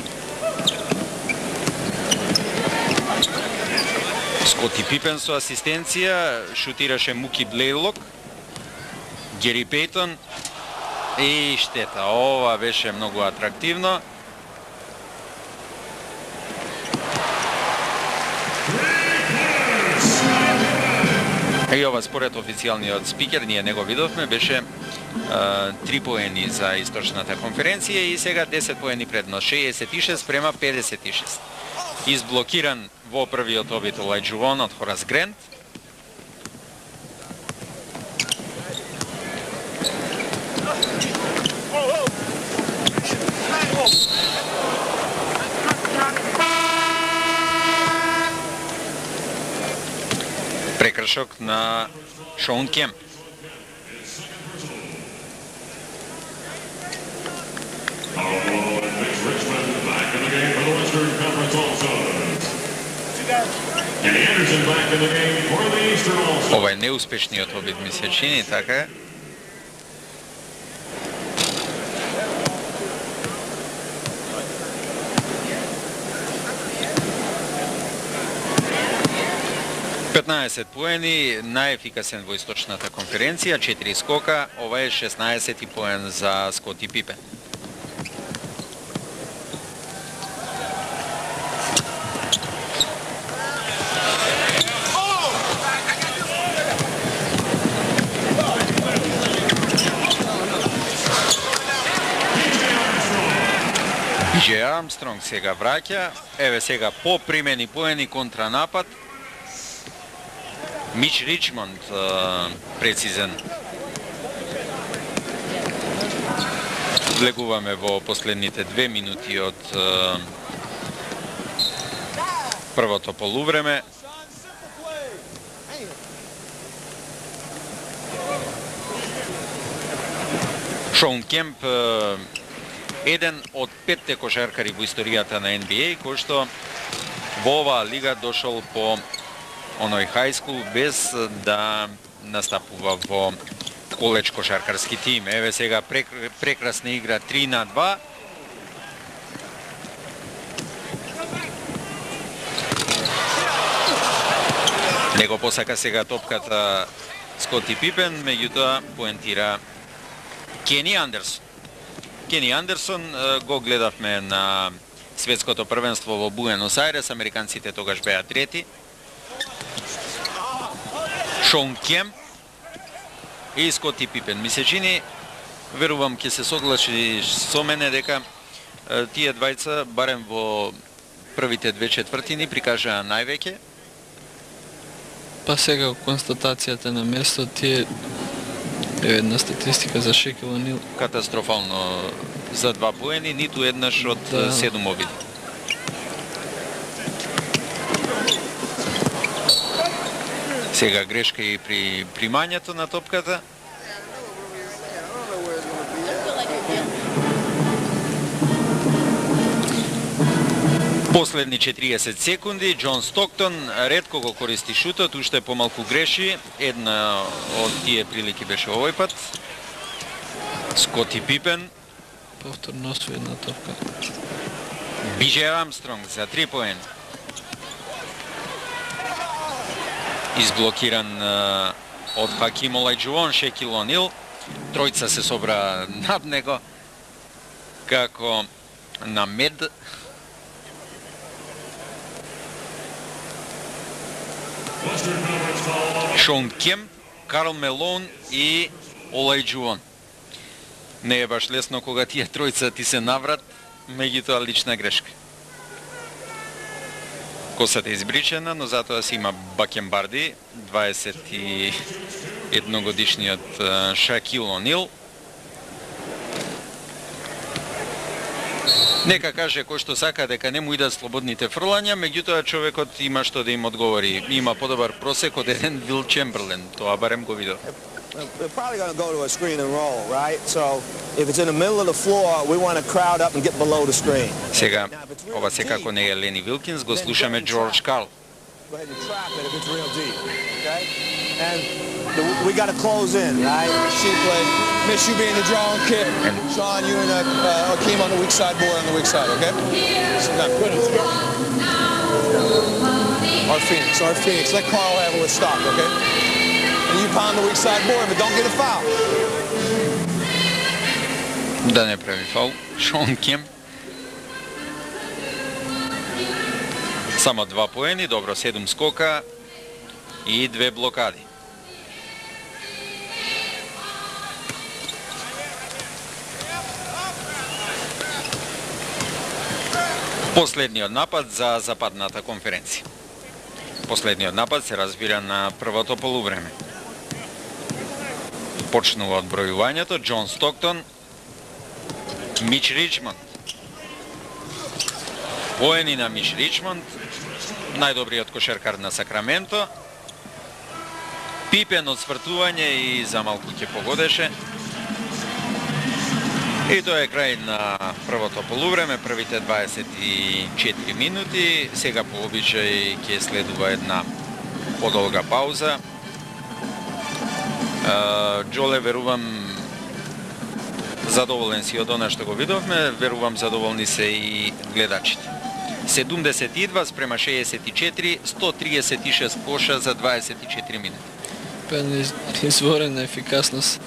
Скоти Пипен со асистенција, шутираше Муки Блейлок. Гери Пейтон. И штета, ова беше многу атрактивно. И ова според официјалниот спикер, ние не го видовме, беше 3 поени за Источната конференција и сега 10 поени предност, 66 према 56. Изблокиран во првиот обид Олајџувон од Хорас Грент. завршок на Шон Кемп. Ова е неуспешниот обид, ми се чини, така е. Поени, најефикасен во источната конференција, 4 скока, ова е 16 поен за Скоти Пипен. Биџеј Армстронг сега враќа, еве сега попримени поени контранапад. Мич Ричмонд прецизен. Влегуваме во последните 2 минути од првото полувреме. Шон Кемп, еден од 5 кошаркари во историјата на NBA, кој што во оваа лига дошол по оној high school без да настапува во коледж кошаркарски тим. Еве сега прекрасна игра 3-2. Него посака сега топката Скоти Пипен, меѓутоа поентира Кени Андерсон. Кени Андерсон го гледавме на светското првенство во Буенос Ајрес, американците тогаш беа трети. Шон Кемп и Скоти Пипен. Ми се чини, верувам ќе се согласи со мене дека тие двајца барем во првите 2 четвртини прикажаа највеќе. Па сега констатацијата на место тие е една статистика за Шекил Онил. Катастрофално за 2 поени, ниту еднаш од 7 обиди. Сега грешка и при примањето на топката. Последни 40 секунди, Џон Стоктон ретко го користи шутот, уште помалку греши. Една од тие прилики беше овој пат. Скоти Пипен. Повторно со една топка. Биџеј Армстронг за 3 поени. Изблокиран од Хаким Олајџувон, Шекил Онил. Тројца се собра над него како на мед. Шон Кемп, Карл Мелон и Олајџувон. Не е баш лесно кога тие тројца ти се наврат, меѓутоа лична грешка. Косата е избричена, но затоа си има Бакенбарди, 21 годишниот Шакил Онил. Нека каже кој што сака дека не му идат слободните фрлања, меѓутоа човекот има што да им одговори. Има подобар просек од еден Вил Чемберлен, тоа барем го видов. They're probably going to go to a screen and roll, right? So if it's in the middle of the floor, we want to crowd up and get below the screen. Сега, ова секако не е Лени Вилкинс, го слушаме Джордж Карл. Go ahead and trap it if it's real deep, okay? And we got to close in, right? She played. Miss you being the draw and kick. Sean, you and Hakeem on the weak side board on the weak side, okay? Our Phoenix. Let Carl have it with stock, okay? And you pound the weak side board, but don't get a foul. Да не прави фаул. Шон Кемп. Само 2 поени, добро, 7 скока и 2 блокади. Последниот напад за западната конференција. Последниот напад се разбира на првото полувреме. Почнува одбројувањето, Џон Стоктон, Мич Ричмонд. Поени на Мич Ричмонд, најдобриот кошеркар на Сакраменто. Пипен од свртување и за малку ќе погодеше. И тоа е крај на првото полувреме, првите 24 минути. Сега по обичај ќе следува една подолга пауза. Џоле, верувам, задоволен си од она што го видовме, верувам задоволни се и гледачите. 72 спрема 64, 136 коша за 24 минути. Изворена ефикасност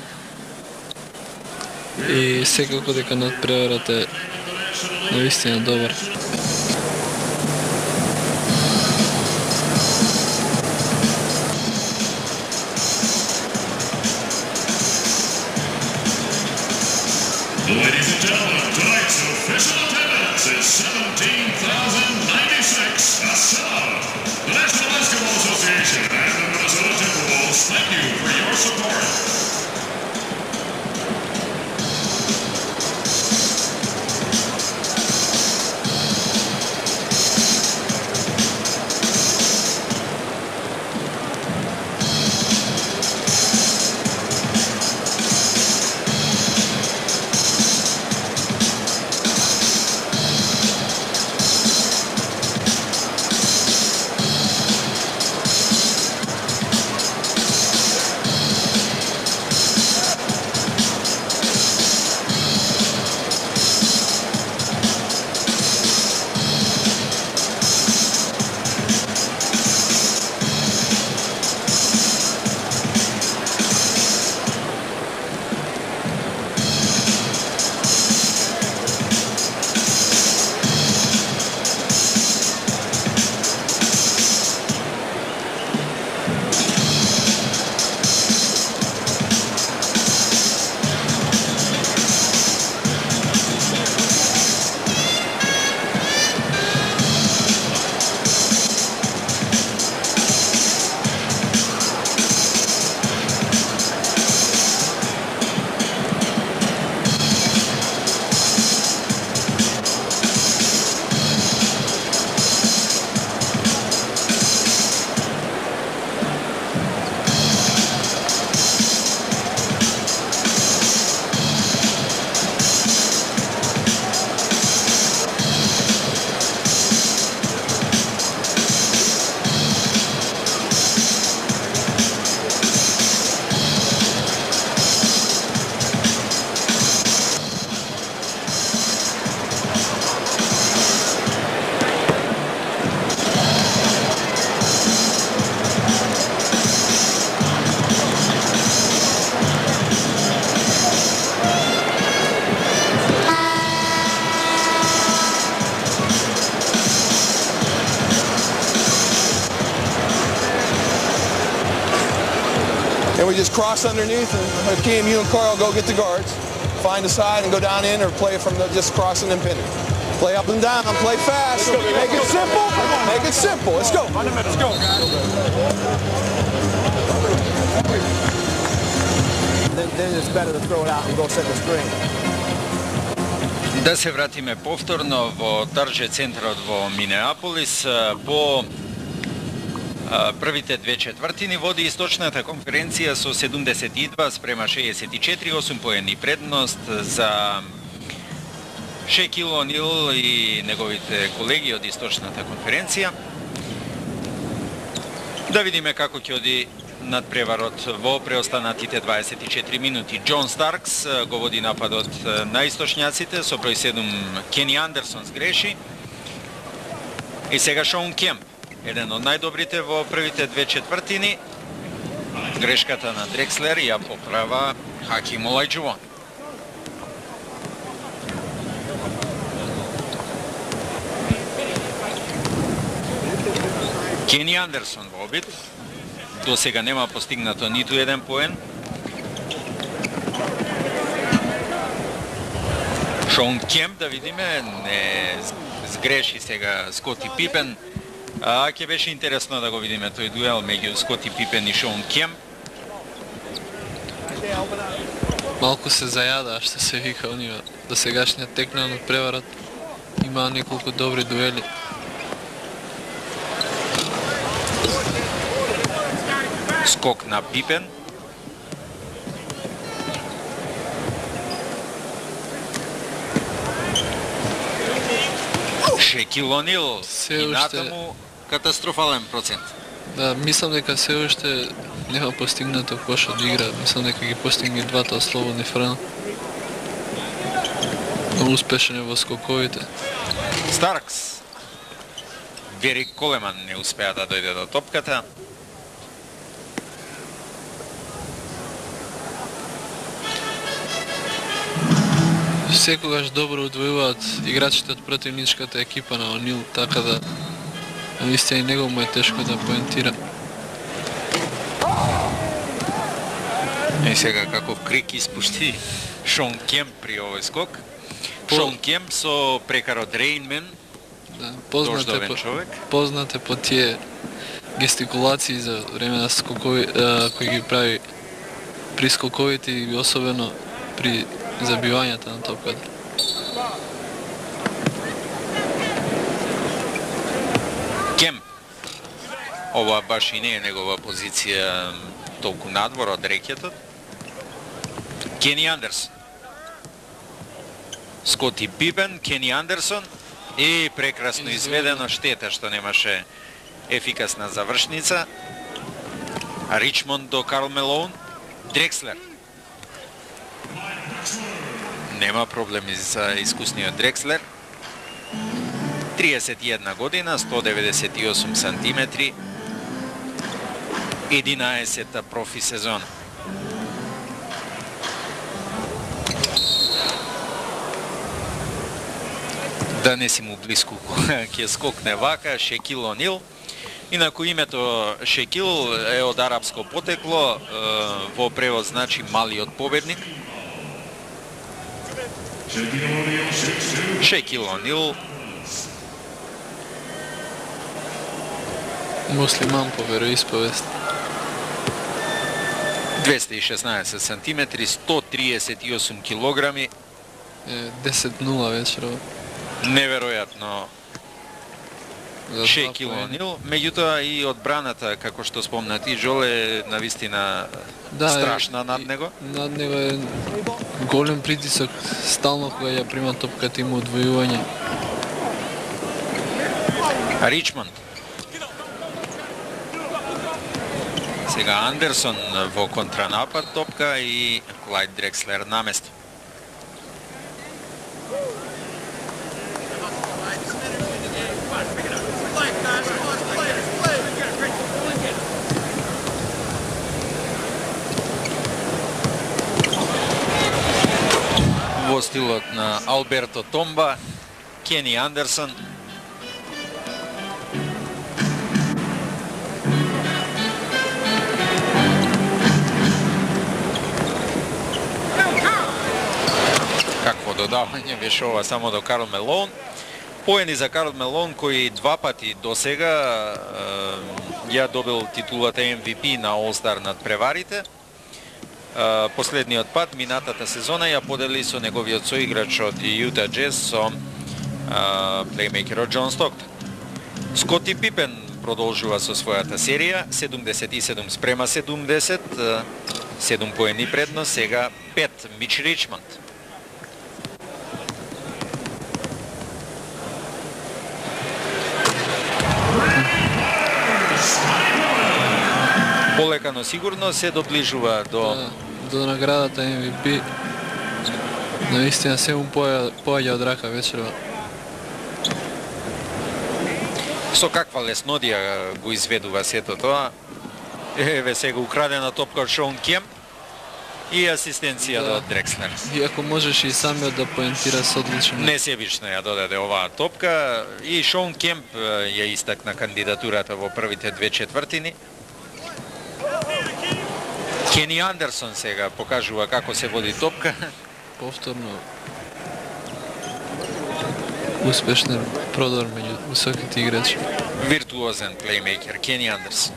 и секако дека надпреварот е наистина добар. Ladies and gentlemen, tonight's official attendance is 17,096. A sellout. The National Basketball Association and the Minnesota Timberwolves thank you for your support. And we just cross underneath, and Hakeem, you and Carl go get the guards, find the side and go down in, or play it from the, just crossing and pinning. Play up and down, play fast. Make it simple. Make it simple. Let's go. Let's go. Then it's better to throw it out and go set the screen. Да се вратиме повторно во Тарже центарот во Минеаполис. По првите две четвртини води источната конференција со 72 спрема 64, 8 поени предност за Шекил О'Нил и неговите колеги од источната конференција. Да видиме како ќе оди надпреварот во преостанатите 24 минути. Џон Старкс го води нападот на источњаците со број 7 Кени Андерсон сгреши. И сега Шон Кемп, еден од најдобрите во првите две четвртини. Грешката на Дрекслер ја поправа Хаким Олајџувон. Кени Андерсон во обид. До сега нема постигнато ниту еден поен. Шон Кемп, да видиме, не сгреши сега Скоти Пипен. Ќе беше интересно да го видиме тој дуел меѓу Скоти Пипен и Шон Кемп. Малку се зајада, што се вика оние до сегашниот текна на преварот. Има неколку добри дуели. Скок на Пипен. Шекил Онил Се и уште- натаму катастрофален процент. Да, мислам дека се уште нема постигнато кош од игра. Мислам дека ги постигне двата слободни френа. Многу успешен е во скоковите. Старкс. Гери Колеман не успеа да дојде до топката. Секогаш добро удвојуваат играчите од противничката екипа на Онил, така да наистина и него му е тешко да поентира. И сега каков крик испушти Шон Кемп при овој скок. Шон Кемп со прекарот Рейнмен, Да, дождовен човек. познате по тие гестикулации за време на скокови, кои ги прави при скоковите и особено при забивањата на топката. Кемп. Ова баш и не е негова позиција толку надвор од рекетот. Кени Андерсон. Скоти Пипен, Кени Андерсон и прекрасно изведено, штета што немаше ефикасна завршница. Ричмонд до Карл Мелоун. Дрекслер. Нема проблеми за искусниот Дрекслер. 31 година, 198 сантиметри, 11-та профи сезона. Да не си му близко ќе скокне вака, Шекил Онил. Инаку името Шекил е од арапско потекло, во превод значи малиот победник. Шекил Онил, Муслиман по вероисповест. 216 сантиметри, 138 килограми. 10-0 вечерова. Неверојатно За Шекил два поена. Онил. Меѓутоа и одбраната, како што спомна ти, Жол, е навистина Да, страшна над и- него. Над него е голем притисок, стално кога ја прима топката има одвојување. Ричмонд. Сега Андерсон во контранапад топка и Клайд Дрекслер на место. Во стилот на Алберто Томба, Кени Андерсон. Какво додавање беше ова само до Карл Мелоун. Поени за Карл Мелоун, кој два пати досега ја добил титулата MVP на All-Star над преварите. Последниот пат, минатата сезона, ја подели со неговиот соиграч од Юта Джез, со плеймейкерот Џон Стоктон. Скоти Пипен продолжува со својата серија, 77 спрема 70, 7 поени предност, сега 5 Мич Ричмонд. Полека, но сигурно се доближува до До наградата MVP. Наистина се му поаѓа од рака вечерова. со каква леснодија го изведува сето тоа. Еве сега украдена топка од Шон Кемп и асистенцијата од Дрекслер. Иако можеш и самиот да поентираш одлично. Несебично ја додаде оваа топка и Шон Кемп ја истакна кандидатурата во првите две четвртини. Кени Андерсон сега покажува како се води топка. Повторно успешен продор меѓу високите играчи. Виртуозен плеймейкер Кени Андерсон.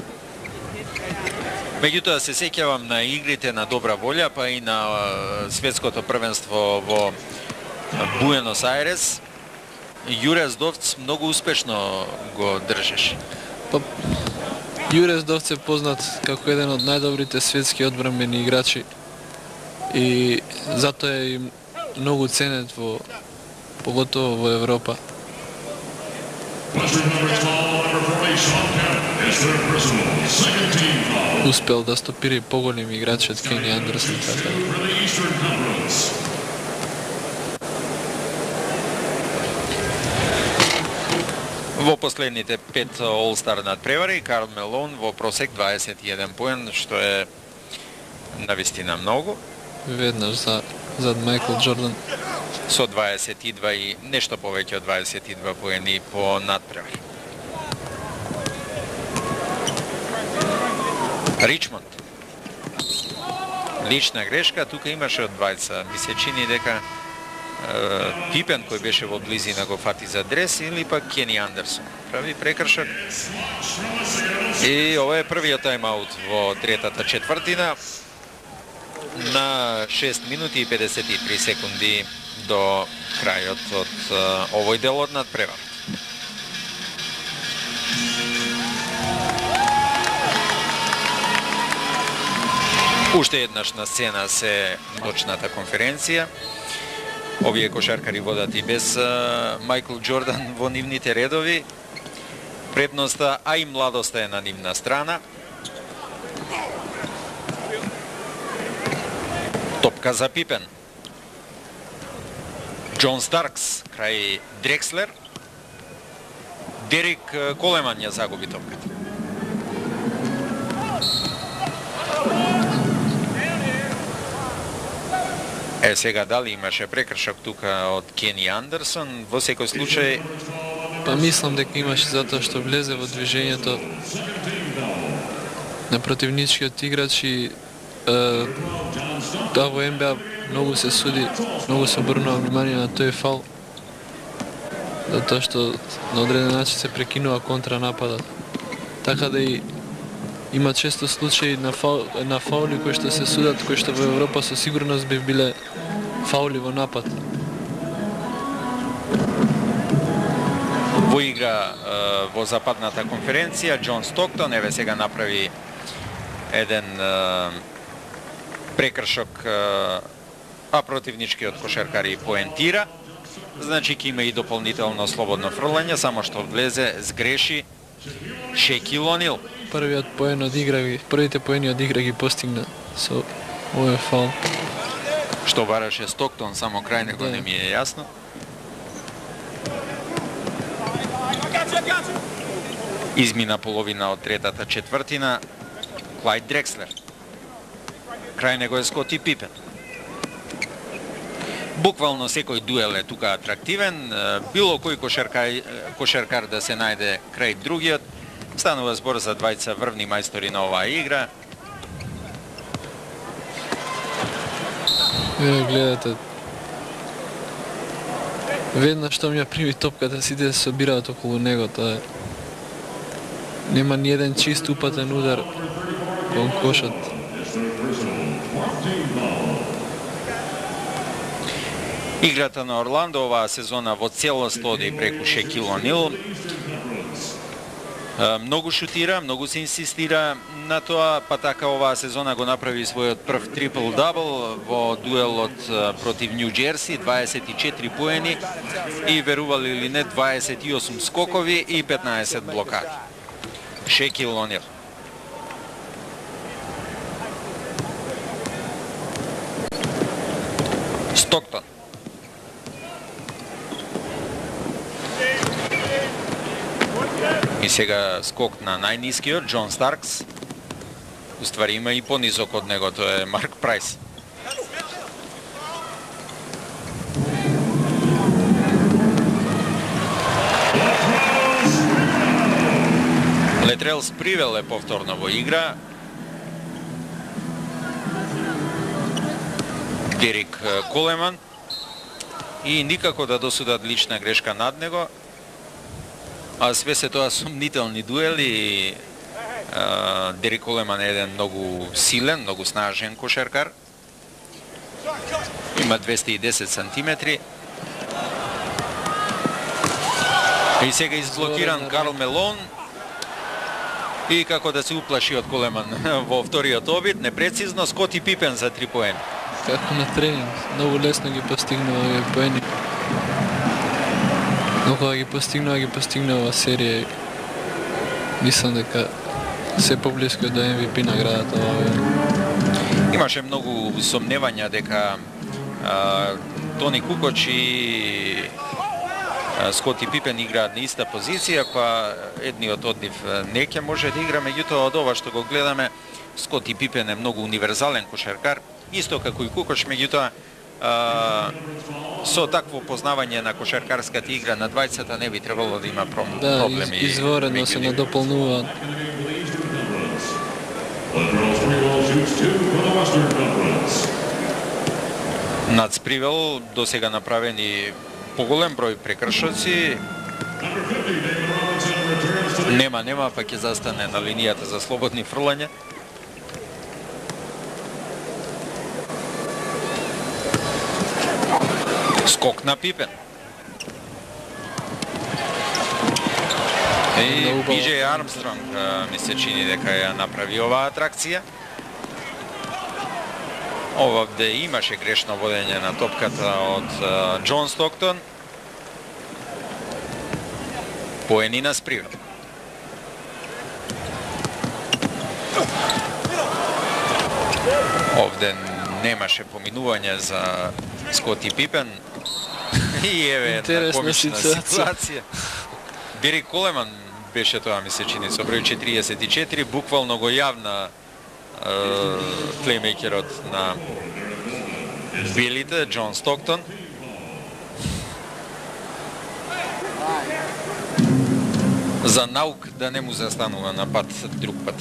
Меѓутоа се сеќавам на игрите на добра волја, па и на светското првенство во Буенос Ајрес. Јуре Здовц многу успешно го држеше. Па, Јурес Довце познат како еден од најдобрите светски одбранбени играчи и затоа е и многу ценет поготово во Европа. Успел да стопира и поголеми играчи од Кени Андерсон. Во последните 5 All-Star надпревари, Карл Мелон во просек 21 поен, што е навистина многу. Веднаш зад Майкл Джордан. Со 22 и нешто повеќе од 22 поени по надпревари. Ричмонд. Лична грешка, тука имаше од двајца. Ми се чини дека Пипен, кој беше во близина, го фати за дрес, или пак Кени Андерсон прави прекршок. И ова е првиот тайм-аут во третата четвртина на 6 минути и 53 секунди до крајот од овој дел од надпреварот. Уште еднаш на сцена се точната конференција. Овие кошаркари водат и без Майкл Джордан во нивните редови. Предноста, а и младоста е на нивна страна. Топка за Пипен. Џон Старкс крај Дрекслер. Дерик Колеман ја загуби топката. Сега дали имаше прекршок тука од Кени Андерсон, во секој случај... Па мислам дека имаше затоа што влезе во движењето на противничкиот играч и тоа во НБА многу се суди, многу се обрнува внимание на тој фал, затоа што на одреден начин се прекинува контранападот. Така да и има често случаи на фаули кои што се судат, кои што во Европа со сигурност би биле фаули во напад. Во игра во западната конференција, Џон Стоктон, еве сега направи еден прекршок, а противничкиот кошаркари поентира. Значи ќе има и дополнително слободно фрлање, само што влезе, сгреши Шекил Онил. Првите поени од игра ги постигна со овој фаул. Што бараше Стоктон, само крај него не ми е јасно. Измина половина од третата четвртина. Клајд Дрекслер. Крај него е Скоти Пипен. Буквално секој дуел е тука атрактивен. Било кој кошаркар да се најде крај другиот. Станува збор за двајца врвни мајстори на оваа игра. Гледате. Веднаш што ми ја прими топката, сите се собираат околу него, тоа е. Нема ни еден чист упатен удар кон кошот. Играта на Орландо оваа сезона во целост оди преку Шекил Онил. Многу шутира, многу се инсистира на тоа, па така оваа сезона го направи својот прв трипл-дабл во дуелот против Нью Џерси, 24 поени и, верували или не, 28 скокови и 15 блокади. Шекил Онил. Стоктон. И сега скок на најнискиот, Џон Старкс. Уствари има и понизок од него, тоа е Марк Прајс. Летрелс привел е повторно во игра. Дерик Колеман. И никако да досудат лична грешка над него. А све се тоа сумнителни дуели. Дерик Колеман е еден многу силен, многу снажен кошаркар. Има 210 сантиметри. И сега изблокиран Карл Мелон. И како да се уплаши од Колеман во вториот обид, непрецизно, Скоти Пипен за 3 поени. Како на тренинг, многу лесно ги постигнува овие поени. Но кога ги постигнува серија. Мислам дека се поблиско до MVP наградата овие. Имаше многу сомневања дека Тони Кукоч и Скоти Пипен играат на иста позиција, па едниот од нив не ќе може да игра, меѓутоа од ова што го гледаме, Скоти Пипен е многу универзален кошаркар, исто како и Кукоч, меѓутоа со такво познавање на кошаркарската игра на двајцата не би требало да има проблеми. Да, изворено се надополнуваат. Над Спривел до сега направени поголем број прекршоци. Нема, па ќе застане на линијата за слободни фрлања. Скок на Пипен. И Биџеј Армстронг ми се чини дека ја направи оваа атракција. Овде имаше грешно водење на топката од Џон Стоктон. Поени на Спривел. Овде немаше поминување за Скоти Пипен. И еве една комична ситуација. Бери Колеман беше тоа, ми се чини, со број 44, буквално го јавна плеймейкерот на белите, Џон Стоктон. За наук да не му застанува на пат друг пат.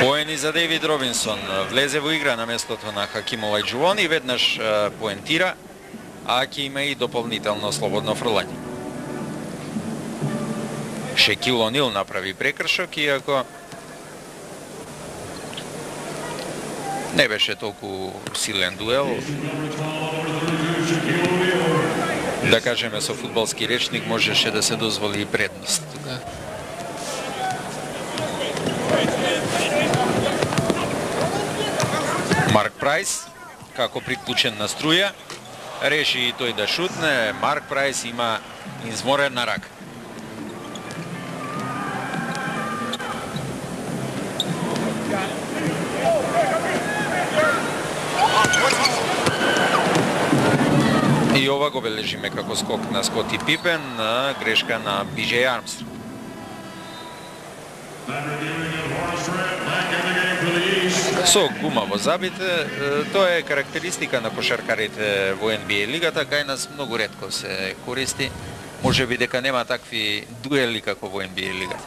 Поени за Дейвид Робинсон. Влезе во игра на местото на Хаким Олајџувон и веднаш поентира, а ќе има и дополнително слободно фрлање. Шекил Онил направи прекршок, иако не беше толку силен дуел. Да кажеме со фудбалски речник можеше да се дозволи и предност. Да. Марк Прайс, како приклучен на струја, реши и тој да шутне. Марк Прайс има изморена рака. И ова го бележиме како скок на Скоти Пипен, на грешка на Биџеј Армстронг. Со гумаво забите, тоа е карактеристика на кошаркарите во NBA лигата, кај нас многу ретко се користи. Може би дека нема такви дуели како во NBA лигата.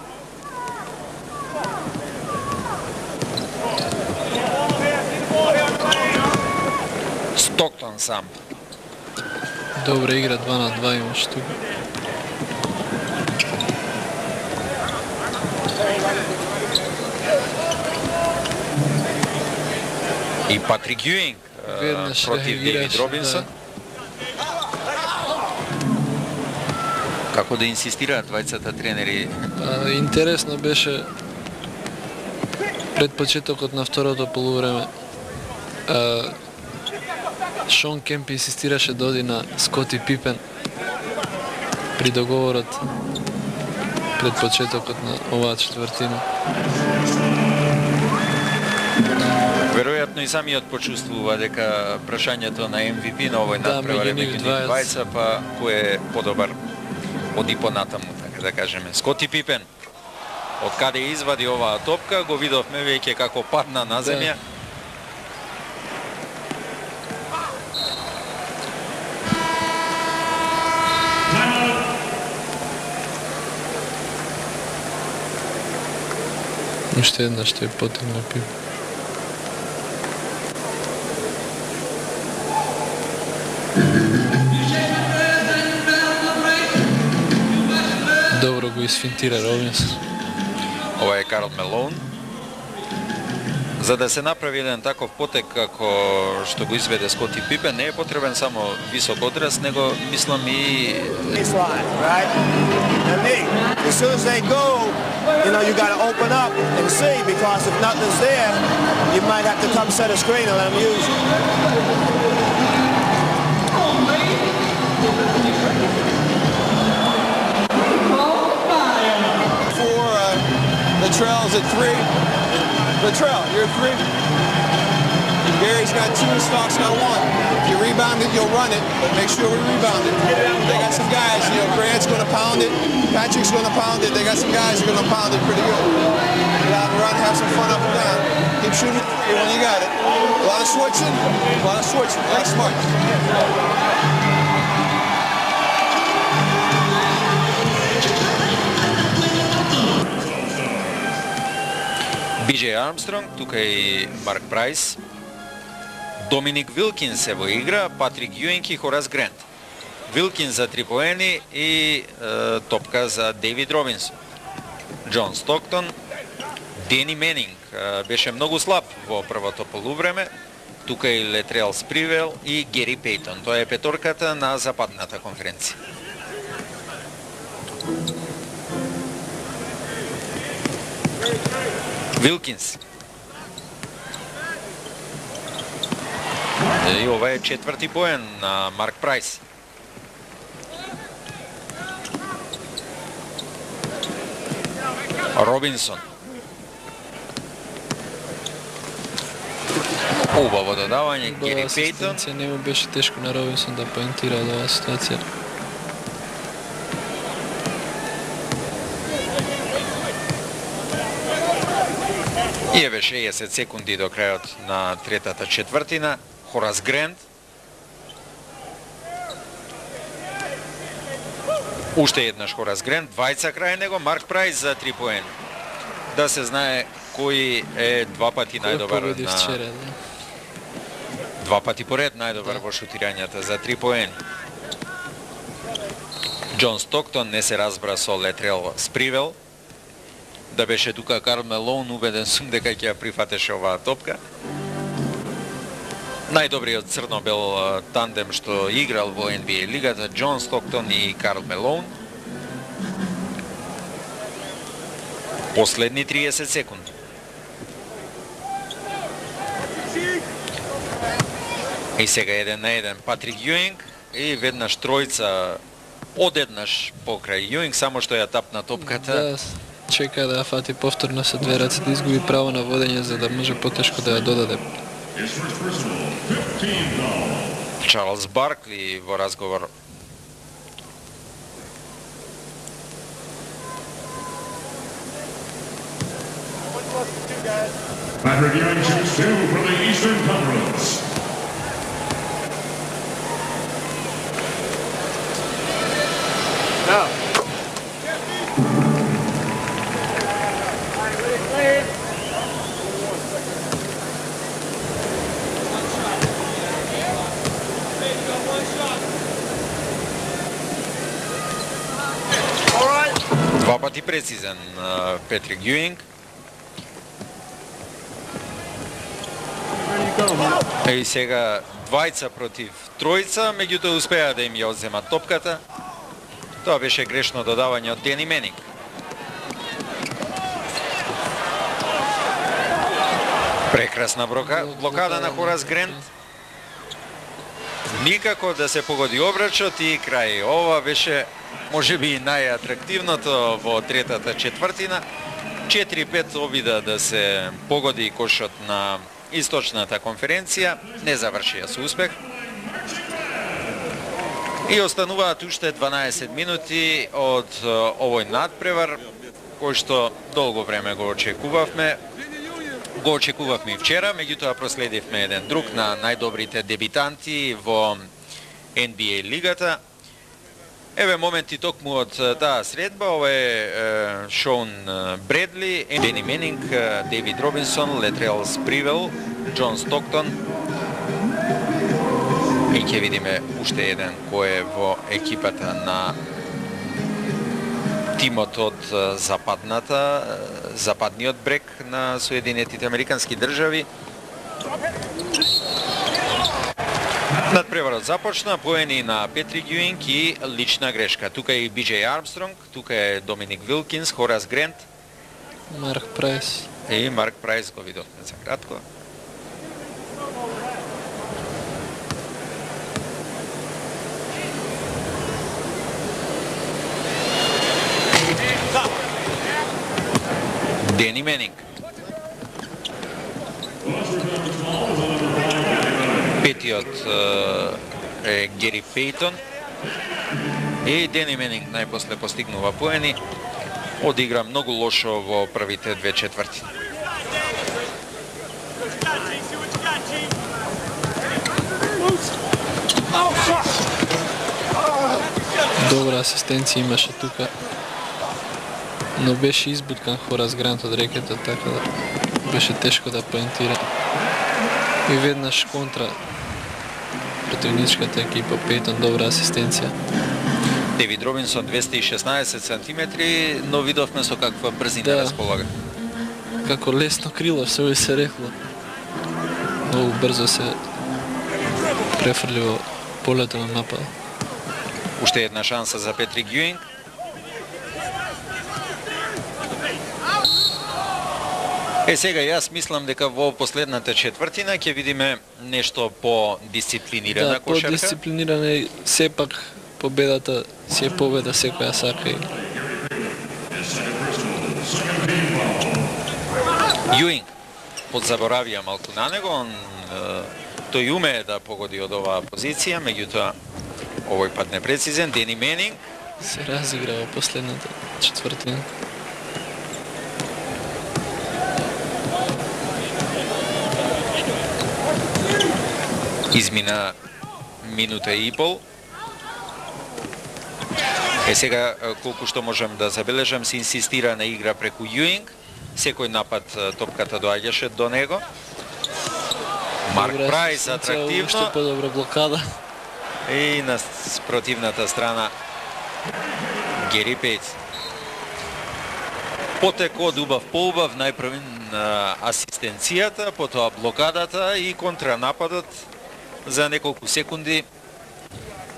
Стоктон сам. Добра игра, 2 на 2 имаш тука. И Патрик Јуинг против Дейвид Робинсон. Како да инсистираат двајцата тренери? Интересно беше пред почетокот на второто полувреме. Шон Кемп инсистираше да оди на Скоти Пипен при договорот пред почетокот на оваа четвртина. Веројатно и самиот почувствува дека прашањето на MVP на овој надпревар меѓу нив двајца, па кој е подобар оди понатаму, така да кажеме. Скоти Пипен, од каде извади оваа топка, го видовме веќе како падна на земја. Уште една што е потегна Пипен. Добро го изфинтира Робинсон. Ова е Карл Мелоун. За да се направи еден таков потек како што го изведе Скоти Пипен, не е потребен само висок одраз, него мислам и Baseline, right? And as soon as they go, you got to open up and see, because if nothing's there, you might have to come set a screen and let them use it. For Latrell's at 3. Latrell, you're at 3. Gary's got 2, Stock's got 1. If you rebound it, you'll run it, but make sure we rebound it. They got some guys, Grant's going to pound it, Patrick's going to pound it. They got some guys who are going to pound it pretty good. Get out and run, have some fun up and down. Keep shooting when you got it. A lot of switching, Very smart. Биџеј Армстронг, тука и Марк Прайс, Доминик Вилкинс е во игра, Патрик Јуинг и Хорас Грант. Вилкинс за 3 поени и топка за Дейвид Робинсон. Џон Стоктон, Дени Менинг беше многу слаб во првото полувреме. Тука и Летрел Спривел и Гери Пейтон. Тоа е петорката на западната конференција. Вилкинс. И ова е 4ти поен на Марк Прайс. Робинсон. Убаво додавање, Гери Пейтон. Не му беше тешко на Робинсон да поентира од оваа ситуација. И еве 60 секунди до крајот на третата четвртина. Хорас Грант. Уште еднаш Хорас Грант, двајца крај него, Марк Прайс за 3 поени. Да се знае кој е 2 пати најдобар на... 2 пати поред најдобар во шутирањата за 3 поени. Џон Стоктон не се разбра со Летрел Спривел. Да беше тука Карл Мелоун, убеден сум дека ќе ја прифатеше оваа топка. Најдобриот црно-бел тандем што играл во NBA лигата, Џон Стоктон и Карл Мелоун. Последни 30 секунди. И сега 1 на 1 Патрик Јуинг и веднаш тројца одеднаш покрај Јуинг, само што ја тапна топката. Да, чека да ја фати повторно со две раце, да изгуби право на водење за да може потешко да ја додаде. Чарлс Баркли во разговор. Patrick Ewing shoots 2 for the Eastern Conference. No. Два пати прецизен Патрик Јуинг. И сега двајца против тројца, меѓутоа успеа да им ја одземат топката. Тоа беше грешно додавање од Дени Менинг. Прекрасна блокада на Хорас Грант. Никако да се погоди обрачот и крај. Ова беше можеби најатрактивното во третата четвртина. 4-5 обида да се погоди кошот на источната конференција, не завршија со успех. И остануваат уште 12 минути од овој надпревар, кој што долго време го очекувавме. Го очекувавме и вчера, меѓутоа проследивме еден друг на најдобрите дебитанти во NBA лигата. Еве моменти токму од таа средба, ова е Шон Бредли, Дени Менинг, Дейвид Робинсон, Летрел Спривел, Џон Стоктон. И ќе видиме уште еден кој е во екипата на тимот од западниот брег на Соединетите Американски држави. Надпреварот започна, поени на Петрик Јуинг и лична грешка. Тука е и Биџеј Армстронг, тука е Доминик Вилкинс, Хорас Грент Марк Прайс. и Марк Прайс, го видовме за кратко. Дени Менинг. Петиот е Гери Пейтон и Дени Менинг најпосле постигнува поени. Одигра многу лошо во првите две четврти. Добра асистенција имаше тука, но беше избуткан Хорас Грант од рекета, така да беше тешко да поентира. И веднаш контра противничката екипа, Пейтон, добра асистенција. Девид Робинсон 216 сантиметри, но видовме со каква брзина Да. располага. Како лесно крило, што би се рекло. Многу брзо се префрли во полето на напад. Уште една шанса за Петрик Јуинг. Сега јас мислам дека во последната четвртина ќе видиме нешто по-дисциплинирана Да, кошарка. по-дисциплиниране, сепак победата си е победа, секоја сака и Јуинг подзаборавија малку на него, тој умее да погоди од оваа позиција, меѓутоа овој пат непрецизен. Дени Менинг, се разигра во последната четвртина. измина минута и пол. Сега, колку што можам да забележам, се инсистира на игра преку Јуинг. Секој напад топката доаѓаше до него. Марк Добра Прайс асистенција, атрактивно уште подобра блокада. и на противната страна Гери Пейт. Потекот убав по убав, најпрв асистенцијата, потоа блокадата и контранападот за неколку секунди.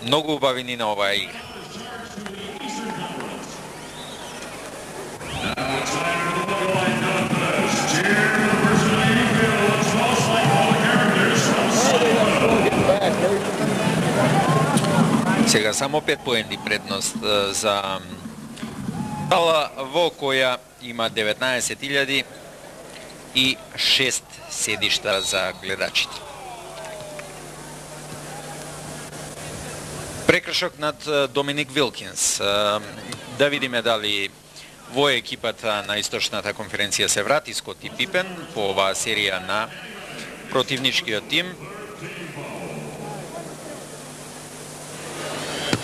Многу убавини на оваа игра. Сега само 5 поени предност за зала во која има 19.006 седишта за гледачите. Прекршок над Доминик Вилкинс. Да видиме дали во екипата на Источната конференција се врати Скоти Пипен по оваа серија на противничкиот тим.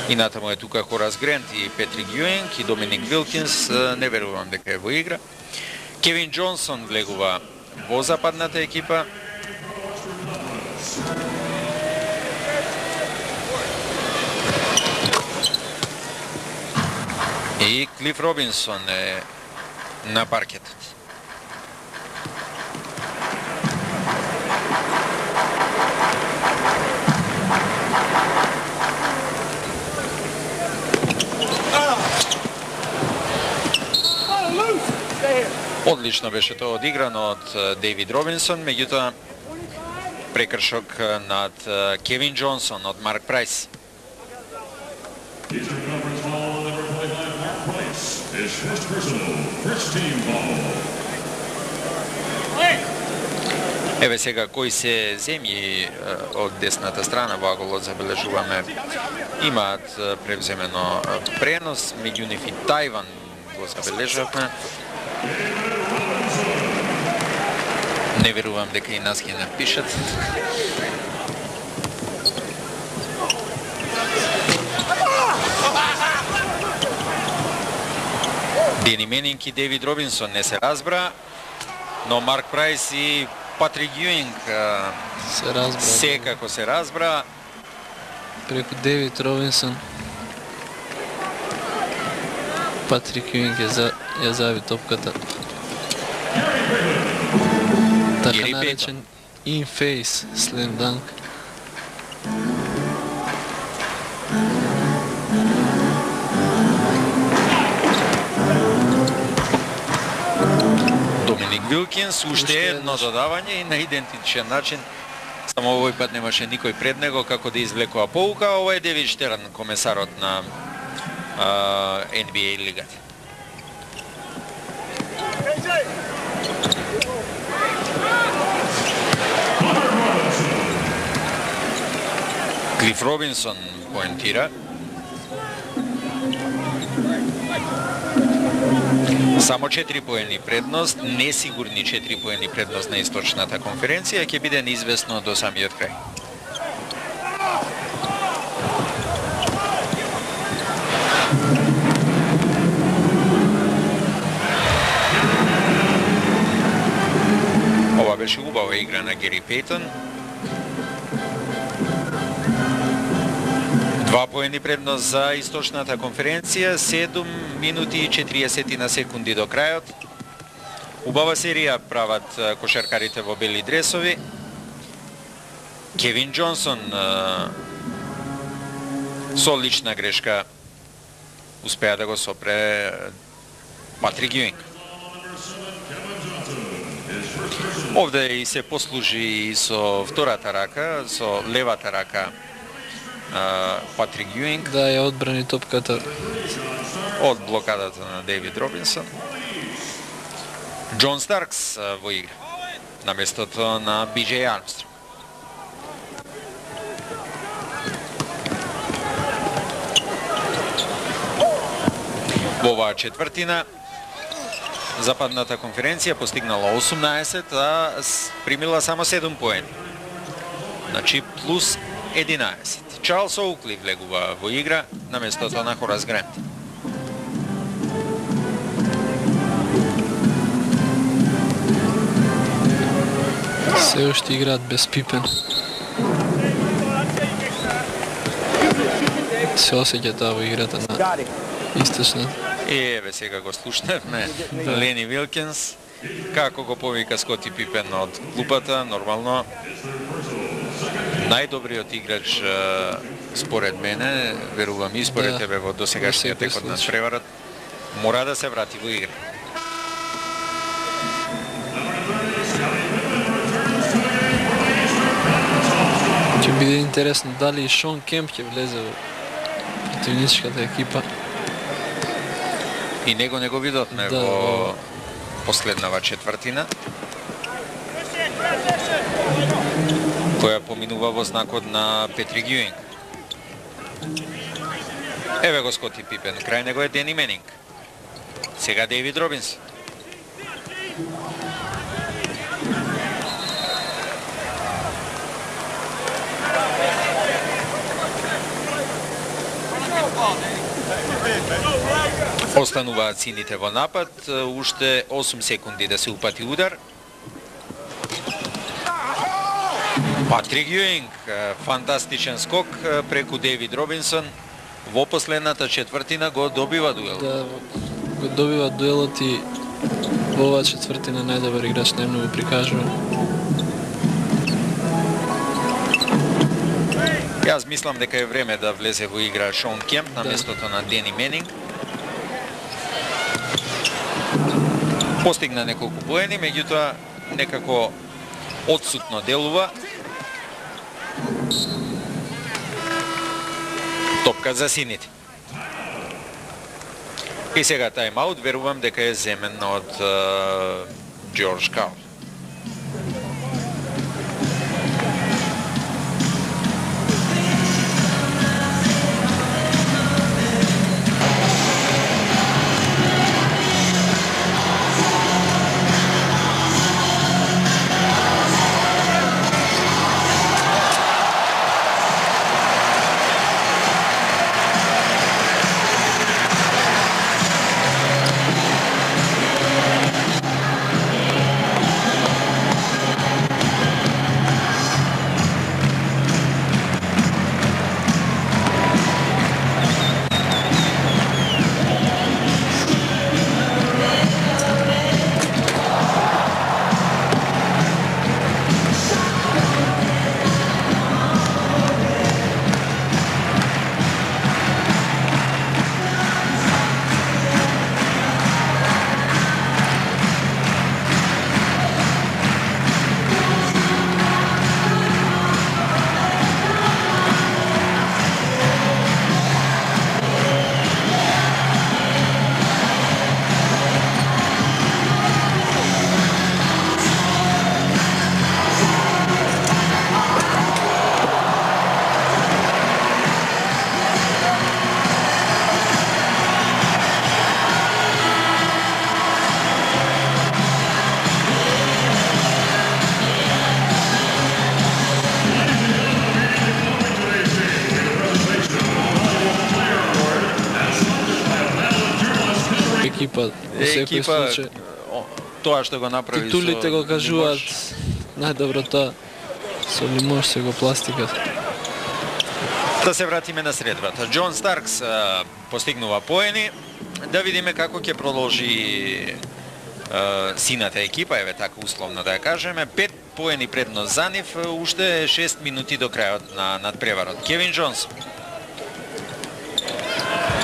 И натаму е тука Хорас Грент и Петрик Јуинг и Доминик Вилкинс, не верувам дека е во игра. Кевин Џонсон влегува во западната екипа. И Клиф Робинсон е на паркетот. Одлично беше тоа одиграно од Дейвид Робинсон, меѓутоа прекршок над Кевин Џонсон од Марк Прайс. Еве сега кои се земји од десната страна во аголот забележуваме имаат превземено пренос, меѓу нив и Тајван го забележавме. Не верувам дека и нас ќе напишат. Дени Менинг и Дейвид Робинсон не се разбра, но Марк Прайс и Патрик Јуинг Се разбра. секако се разбра. Преку Дейвид Робинсон. Патрик Юинг ја зави топката. Така наречен in-face slam dunk. Доминик Вилкинс, уште едно додавање и на идентичен начин. Само овој пат немаше никој пред него како да извлекува поука. Ова е Девид Штерн, комесарот на NBA лигата. Клиф Робинсон поентира. Само 4 поени предност, несигурни 4 поени предност на источната конференција, ќе биде неизвестно до самиот крај. Ова беше убава игра на Гери Пейтон. 2 поени предност за источната конференција, 7 минути и 40 на секунди до крајот. Убава серија прават кошаркарите во бели дресови. Кевин Џонсон со лична грешка успеа да го сопре Патрик Юинг. Овде и се послужи и со втората рака, со левата рака Патрик Юинг. Да, ја одбрани топката од блокадата на Дейвид Робинсон. Џон Старкс во игра на местото на Биџеј Армстронг. Во оваа четвртина Западната конференција постигнала 18, а примила само 7 поени. Значи плюс 11. Чарлс Оукли влегува во игра на местото на Хорас Грант. се уште играат без Пипен. Се осеќа таа во играта на источна. Еве сега го слушнавме Лени Вилкинс како го повика Скоти Пипен од клупата, нормално најдобриот играч според мене, верувам и според тебе во досегашниот тек од надпреварот, мора да се врати во игра. Ќе биде интересно дали Шон Кемп ќе влезе во противничката екипа. И него не го видовме во последнава четвртина, која поминува во знакот на Патрик Юинг. Еве го Скоти Пипен, крај него е Дени Менинг. Сега Дейвид Робинсон. Остануваат сините во напад, уште 8 секунди да се упати удар. Патрик Юинг, фантастичен скок преку Дейвид Робинсон. Во последната четвртина го добива дуел. Да, го добива дуелот и во оваа четвртина најдобар играч најмногу прикажува. Јас мислам дека е време да влезе во игра Шон Кемп на местото на Дени Менинг. Постигна неколку поени, меѓутоа некако одсутно делува. Топка за сините. И сега тайм-аут, верувам дека е земен од Џорџ Каул. секој екипа случај. тоа што го направи Титулите го кажуваат Лимош. најдобро тоа. Со Лимош се го пластикат. Да се вратиме на средбата. Џон Старкс постигнува поени. Да видиме како ќе продолжи сината екипа, еве така условно да ја кажеме. 5 поени предност за нив, уште 6 минути до крајот на надпреварот. Кевин Џонс.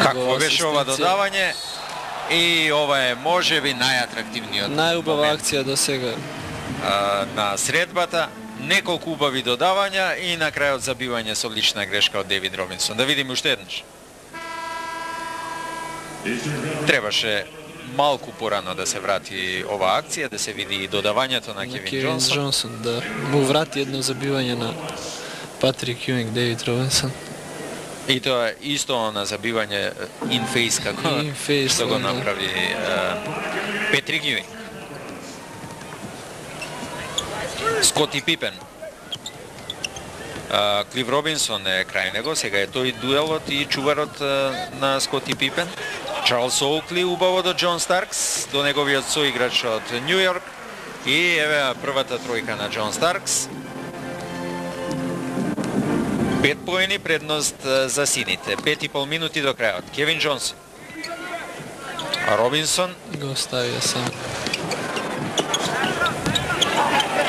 Какво беше ова додавање? И ова е можеби најатрактивниот Најубава момент акција до сега. на средбата. Неколку убави додавања и на крајот забивање со лична грешка од Девид Робинсон. Да видиме уште еднаш. Требаше малку порано да се врати оваа акција, да се види и додавањето на Кевин Џонсон. Џонсон, да. Му врати едно забивање на Патрик Јуинг, Девид Робинсон. И тоа исто на забивање in-face како In-face, што го да. направи Патрик Јуинг. Скоти Пипен. Клив Робинсон е крај него, сега е тој дуелот и чуварот на Скоти Пипен. Чарлс Оукли убаво до Џон Старкс, до неговиот соиграч од Нью Йорк. И еве првата тројка на Џон Старкс. 5 поени предност за сините. 5,5 минути до крајот. Кевин Џонс. Робинсон. Го оставија сам.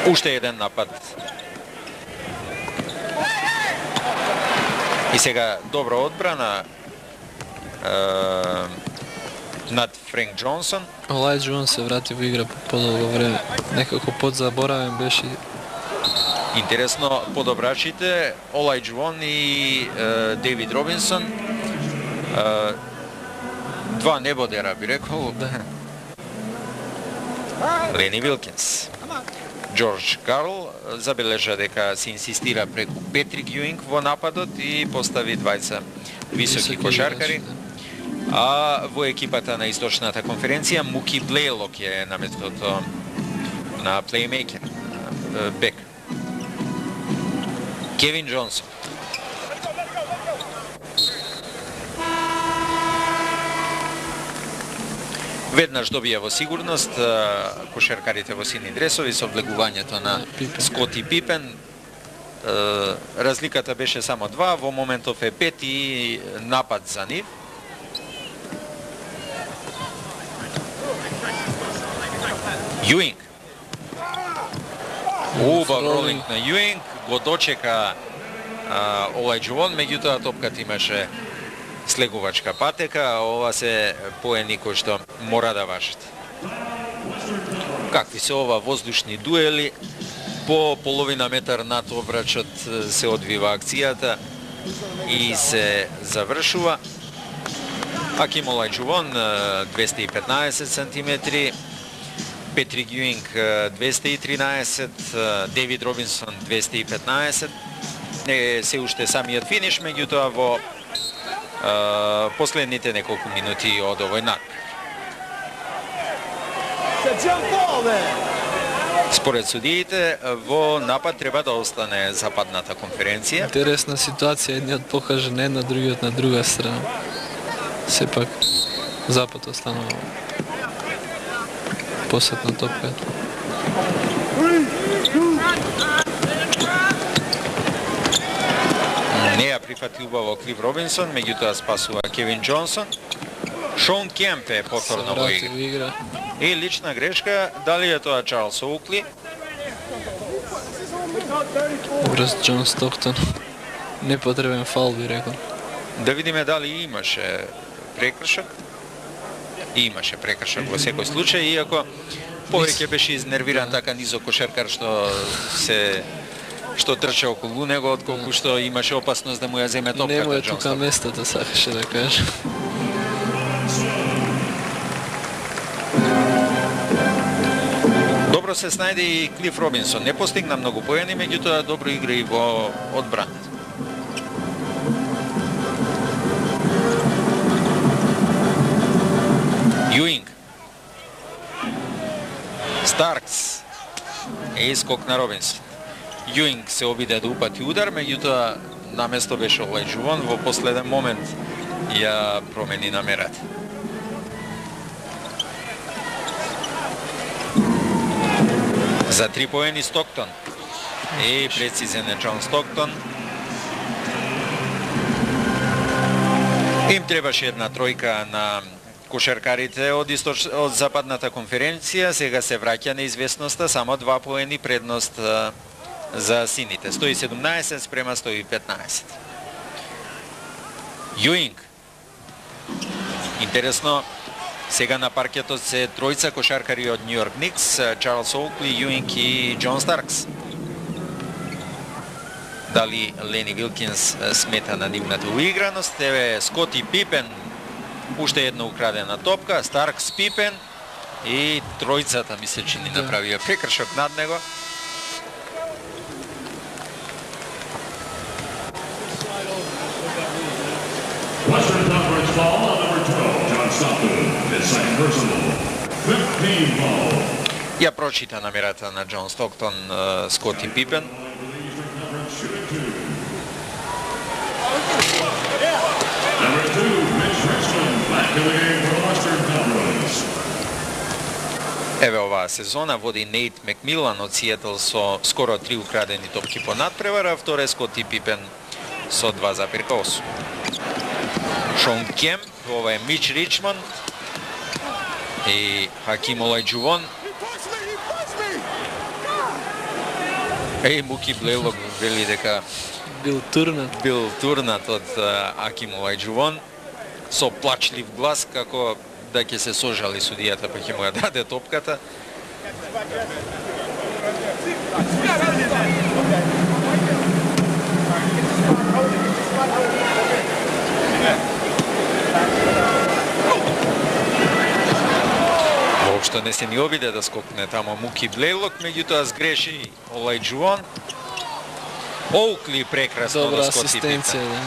Уште еден напад. И сега добра одбрана над Френк Џонсон. Олај Џон се врати во игра по подолго време. Некако подзаборавен беше. Интересно, подобрачите Олај Џон и Девид Робинсон. Два небодера, би рекол. Лени Вилкинс. Џорџ Карл забележа дека се инсистира преку Патрик Јуинг во нападот и постави двајца високи кошаркари. А во екипата на Источната конференција Муки Блейлок е на местото на плеймейкер, бек. Кевин Џонсон. Веднаш добија во сигурност кошеркарите во сини дресови со влегувањето на Скоти Пипен. Разликата беше само 2, во моментов е 5 и напад за нив. Јуинг. Убав ролинг на Јуинг, го дочека Олајџовон, меѓутоа топката имаше слегувачка патека, ова се поени кои што мора да важат. Какви се ова воздушни дуели, по половина метар над обрачот се одвива акцијата и се завршува. Аким Олајџовон 215 сантиметри, Патрик Јуинг 213, Девид Робинсон 215. Не се уште самиот финиш, меѓутоа во последните неколку минути од овој надпрев. Според судиите, во напад треба да остане Западната конференција. Интересна ситуација, едниот покаже на една, другиот на друга страна. Сепак Запад останува посетна топка. Не ја прифати убаво Клив Робинсон, меѓутоа спасува Кевин Џонсон. Шон Кемп е повторно во игра. И лична грешка, дали е тоа Чарлс Оукли? Врз Џон Стоктон. Непотребен фаул, би рекол. Да видиме дали имаше прекршок. Имаше прекршок во секој случај, иако повеќе беше изнервиран така низок кошеркар што трча околу него, отколку што имаше опасност да му ја земе топката. Не му е тука местото, сакаше да каже. Добро се снајде и Клиф Робинсон. Не постигна многу поени, меѓутоа добро игра и во одбраната. Јуинг. Старкс. Е скок на Робинсон. Јуинг се обиде да упати удар, меѓутоа наместо беше Олајџовон, во последен момент ја промени намерата. За 3 поени Стоктон. И прецизен е Џон Стоктон. Им требаше една тројка на кошаркарите од западната конференција. Сега се враќа неизвестноста, само 2 поени предност за сините. 117 спрема 115. Јуинг. Интересно, сега на паркетот се тројца кошаркари од Нью Йорк Никс, Чарлс Оукли, Јуинг и Џон Старкс. Дали Лени Вилкинс смета на нивната уиграност? Еве Скоти Пипен, уште една украдена топка, Старкс, Пипен и тројцата ми се чини направија прекршок над него. Western Conference foul on number 12, John Stockton. His second personal. 15 foul. Ја прочита намерата на Џон Стоктон, Скоти Пипен. Number 2, Mitch Richmond, back in the game for the Western Conference. Еве оваа сезона води Нейт Макмилан од Сиетл со скоро 3 украдени топки по надпревара, второ е Скоти Пипен со 2,8. Шон Кемп, ова е Мич Ричмонд и Хаким Олајџувон. Муки Блейлок вели дека Бил турнат од Хаким Олајџувон со плачлив глас, како да ќе се сожали судијата па ќе му ја даде топката. Воопшто не се ни обиде да скокне тамо Муки Блейлок, меѓутоа сгреши Олајџувон. Оукли прекрасно добра да Скоти Пипен. асистенција, да.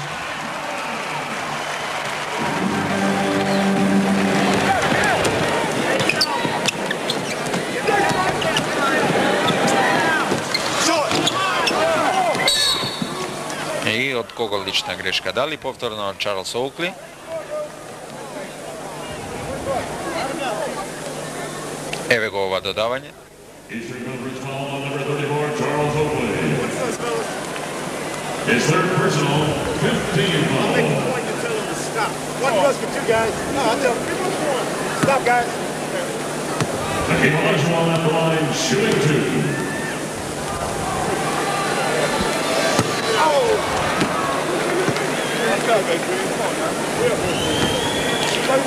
И од кого лична грешка? Дали повторно од Чарлс Оукли? Еве го ова додавање. Eastern Conference foul on number 34, Charles Oakley. His third personal, 15 foul. One plus for 2 guys. No, I tell them, stop, guys. Hakeem Olajuwon at the line, shooting 2.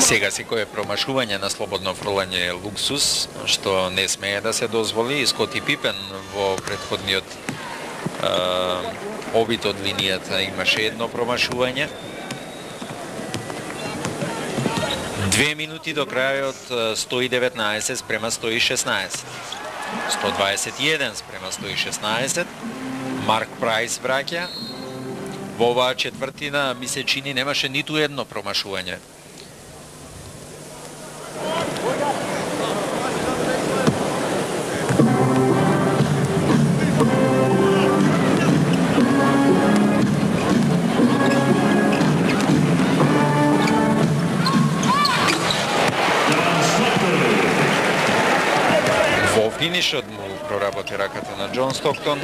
Сега секое промашување на слободно фрлање е луксус, што не смее да се дозволи. Скоти Пипен во претходниот обид од линијата имаше едно промашување. 2 минути до крајот, 119 спрема 116. 121 спрема 116. Марк Прайс враќа. Во оваа четвртина ми се чини немаше ниту едно промашување. Во финишот му проработи раката на Џон Стоктон.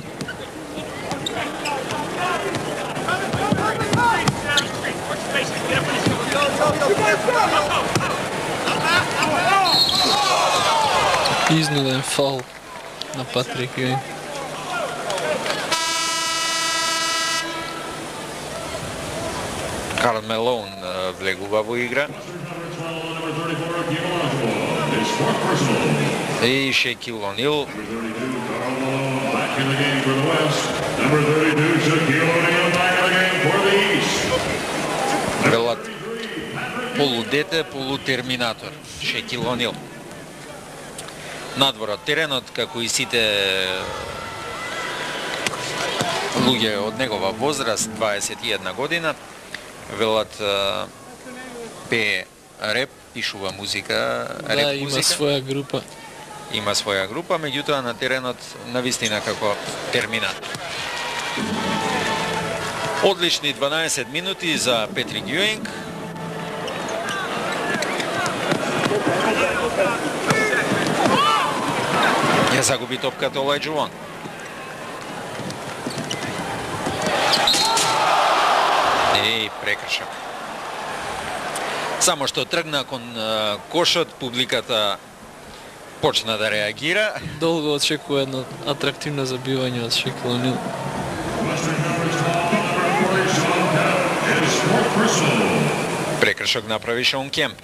Изнуден фаул на Патрик Јуинг. Карл Мелоун влегува во игра. His fourth personal. И Шекил Онил. Back in the game for the West. Number 32, Shaquille O'Neal, back in the game for the East. Велат полудете, полутерминатор. Шекил Онил. Надвор од теренот, како и сите луѓе од негова возраст, 21 година, велат пее реп, пишува музика, Да, реп има музика. своја група. Има своја група, меѓутоа на теренот навистина како терминатор. Одлични 12 минути за Патрик Јуинг. Ја загуби топката Олајџувон. И прекршак. Само што тргна кон кошот, публиката почна да реагира. Долго очекува едно атрактивно забивање од Шекил Онил. Прекршок направи Шон Кемп.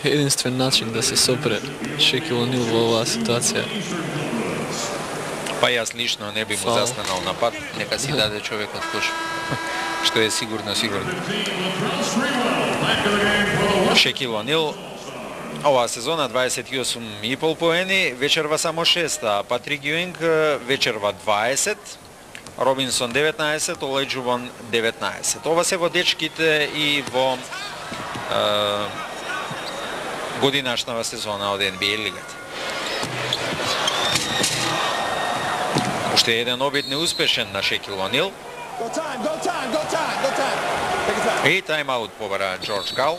Единствен начин да се сопре Шекил Онил во оваа ситуација. Па јас лично не би му застанал на пат, нека си даде човекот кош. Што е сигурно. Шекил Онил оваа сезона 28,5 поени, вечерва само 6, а Патрик Јуинг вечерва 20, Робинсон 19, Олајџувон 19. Ова се во дечките и во годинашнава сезона од NBA лигата. Уште еден обид неуспешен на Шекил Онил. И тайм-аут побара Джордж Кал.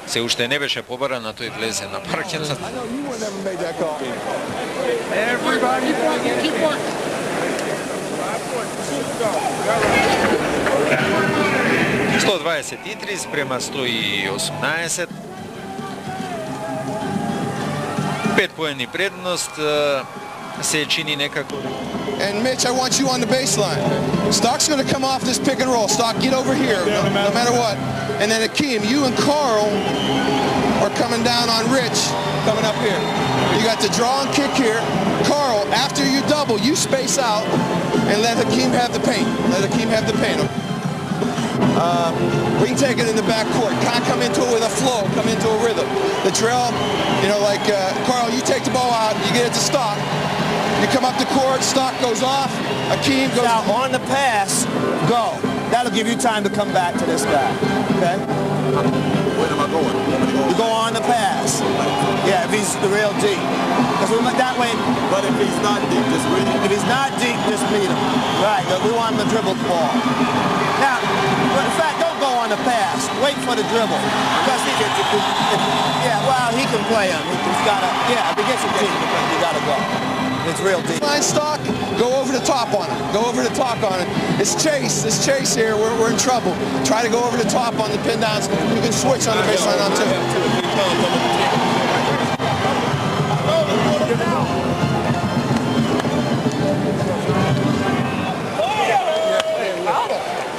Се уште не беше побара, на тој влезе на паркетот. 123 спрема 118. 5 поени предност се чини некако. And Mitch, I want you on the baseline. Stock's going to come off this pick and roll. Stock, get over here, no matter what. And then Akeem, you and Carl are coming down on Rich, coming up here. You got the draw and kick here. Carl, after you double, you space out and let Hakeem have the paint. Let Hakeem have the paint. We can take it in the back court. Kind of come into it with a flow, come into a rhythm. The drill, you know, like Carl, you take the ball out, you get it to Stock. You come up the court, Stock goes off, Akeem goes... Now, on the pass, go. That'll give you time to come back to this guy, okay? Where am I going? You go on the pass. Yeah, if he's the real deep. Because that way... But if he's not deep, just read it. If he's not deep, just meet him. Right, we want him to dribble the ball. Now, in fact, don't go on the pass. Wait for the dribble. Because he can play him. He's got to... Yeah, if he gets it deep, you got to go. It's real deep. Line Stock, go over the top on it. Go over the top on it. It's Chase here. We're in trouble. Try to go over the top on the pin downs. You can switch on the baseline on two.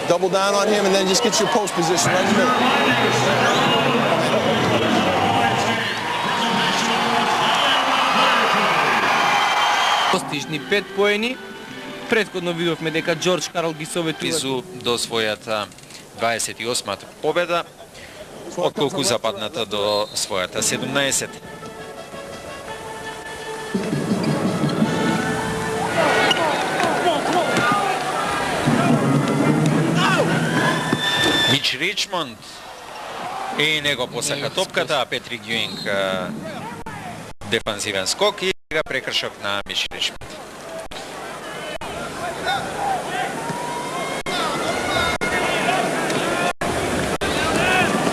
Double down on him and then just get your post position right in the middle. Постижни 5 поени. Претходно видовме дека Џорџ Карл ги советува Близу до својата 28-та победа, отколку западната до својата 17. Мич Ричмонд и него посака топката, а Патрик Јуинг дефанзивен скок и прекршок на Мич Ричмонд.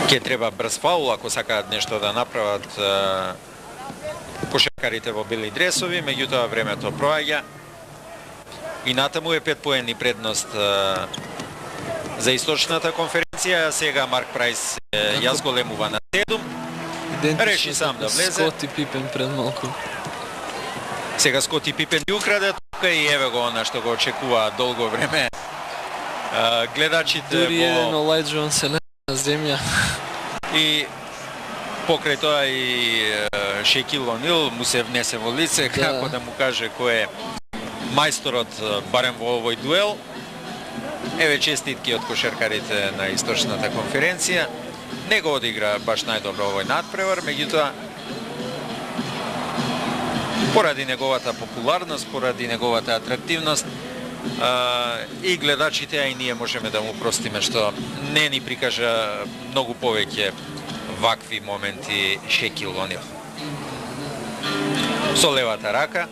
Ке треба брз фаул ако сакаат нешто да направат кошаркарите во бели дресови, меѓутоа времето проаѓа и натаму е 5 поени предност за источната конференција. Сега Марк Прајс ја зголемува на 7. Реши сам да влезе. Скот и Пипен пред малку. Сега Скот и Пипен ја украде топка и еве го она што го очекува долго време гледачите. Дури еден Олајџувон се на земја. И покрај тоа и Шекил Онил му се внесе во лице како да му каже кој е мајсторот барем во овој дуел. Еве честитки од кошаркарите на источната конференција. Не го одигра баш најдобро овој надпревар, меѓутоа поради неговата популарност, поради неговата атрактивност и гледачите, а и ние можеме да му простиме што не ни прикажа многу повеќе вакви моменти Шекил Онил. Со левата рака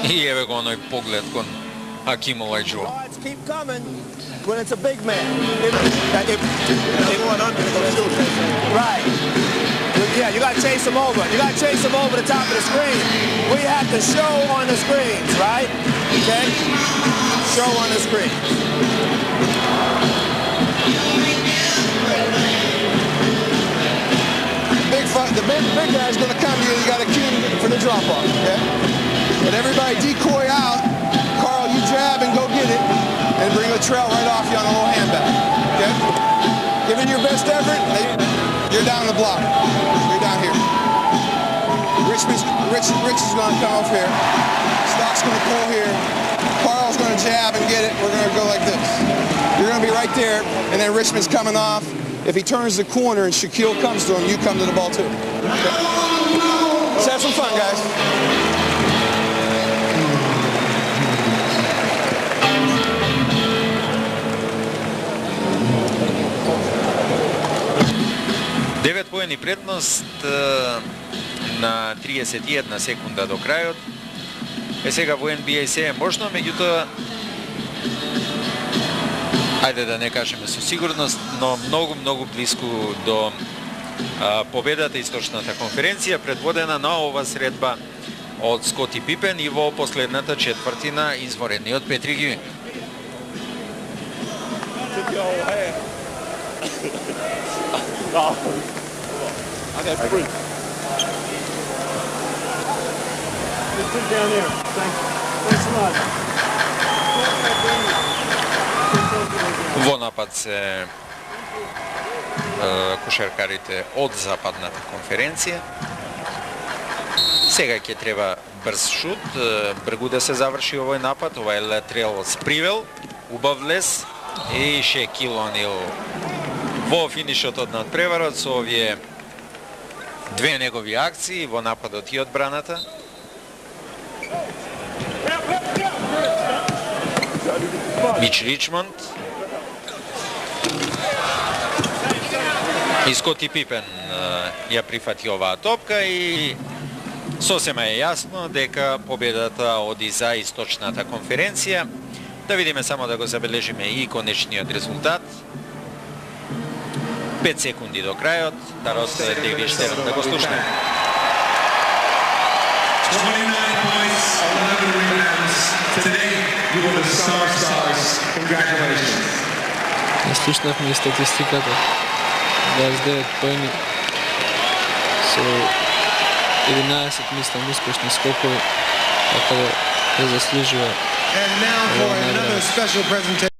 и еве го оној поглед кон Аким Олајџувон. Keep coming. when it's a big man. Right. Yeah, you got to chase him over. You got to chase him over the top of the screen. We have to show on the screens, right? Okay? Show on the screen. The big guy's going to come to you. You got to cue him for the drop off. Okay? But everybody decoy out. Carl, you jab and go get it, and bring the trail right off you on a little handbag. Okay? Giving your best effort. You're down the block. You're down here. Rich is going to come off here. Stock's going to pull here. Carl's going to jab and get it. We're going to go like this. You're going to be right there, and then Richmond's coming off. If he turns the corner and Shaquille comes to him, you come to the ball too. Okay. Let's have some fun, guys. Девет поени предност на 31 секунда до крајот. Сега во NBA се е можно, меѓутоа ајде да не кажеме со сигурност, но многу блиску до победата источната конференција, предводена на ова средба од Скоти Пипен и во последната четвртина изворениот Петрик Ewing. I got free. Just down there. Thanks a lot. Во напад се кошаркарите од западната конференција. Сега ќе треба брз шут, бргу да се заврши овој напад. Ова е Латрел Спривел, убав лес и Шекил Онил во финишот од надпреварот со овие две негови акции во нападот и одбраната. Мич Ричмонд и Скоти Пипен ја прифати оваа топка и сосема е јасно дека победата оди за источната конференција. Да видиме само да го забележиме и конечниот резултат. 5 секунди до крајот, Тарот Деви Штерн, да го слушнеме. 29 points, 11 rebounds. Today, you were the stars. Congratulations. Слушнавме и статистиката. 29 поени со 11 мислам успешни скокови, така да заслужува. And now for another special presentation.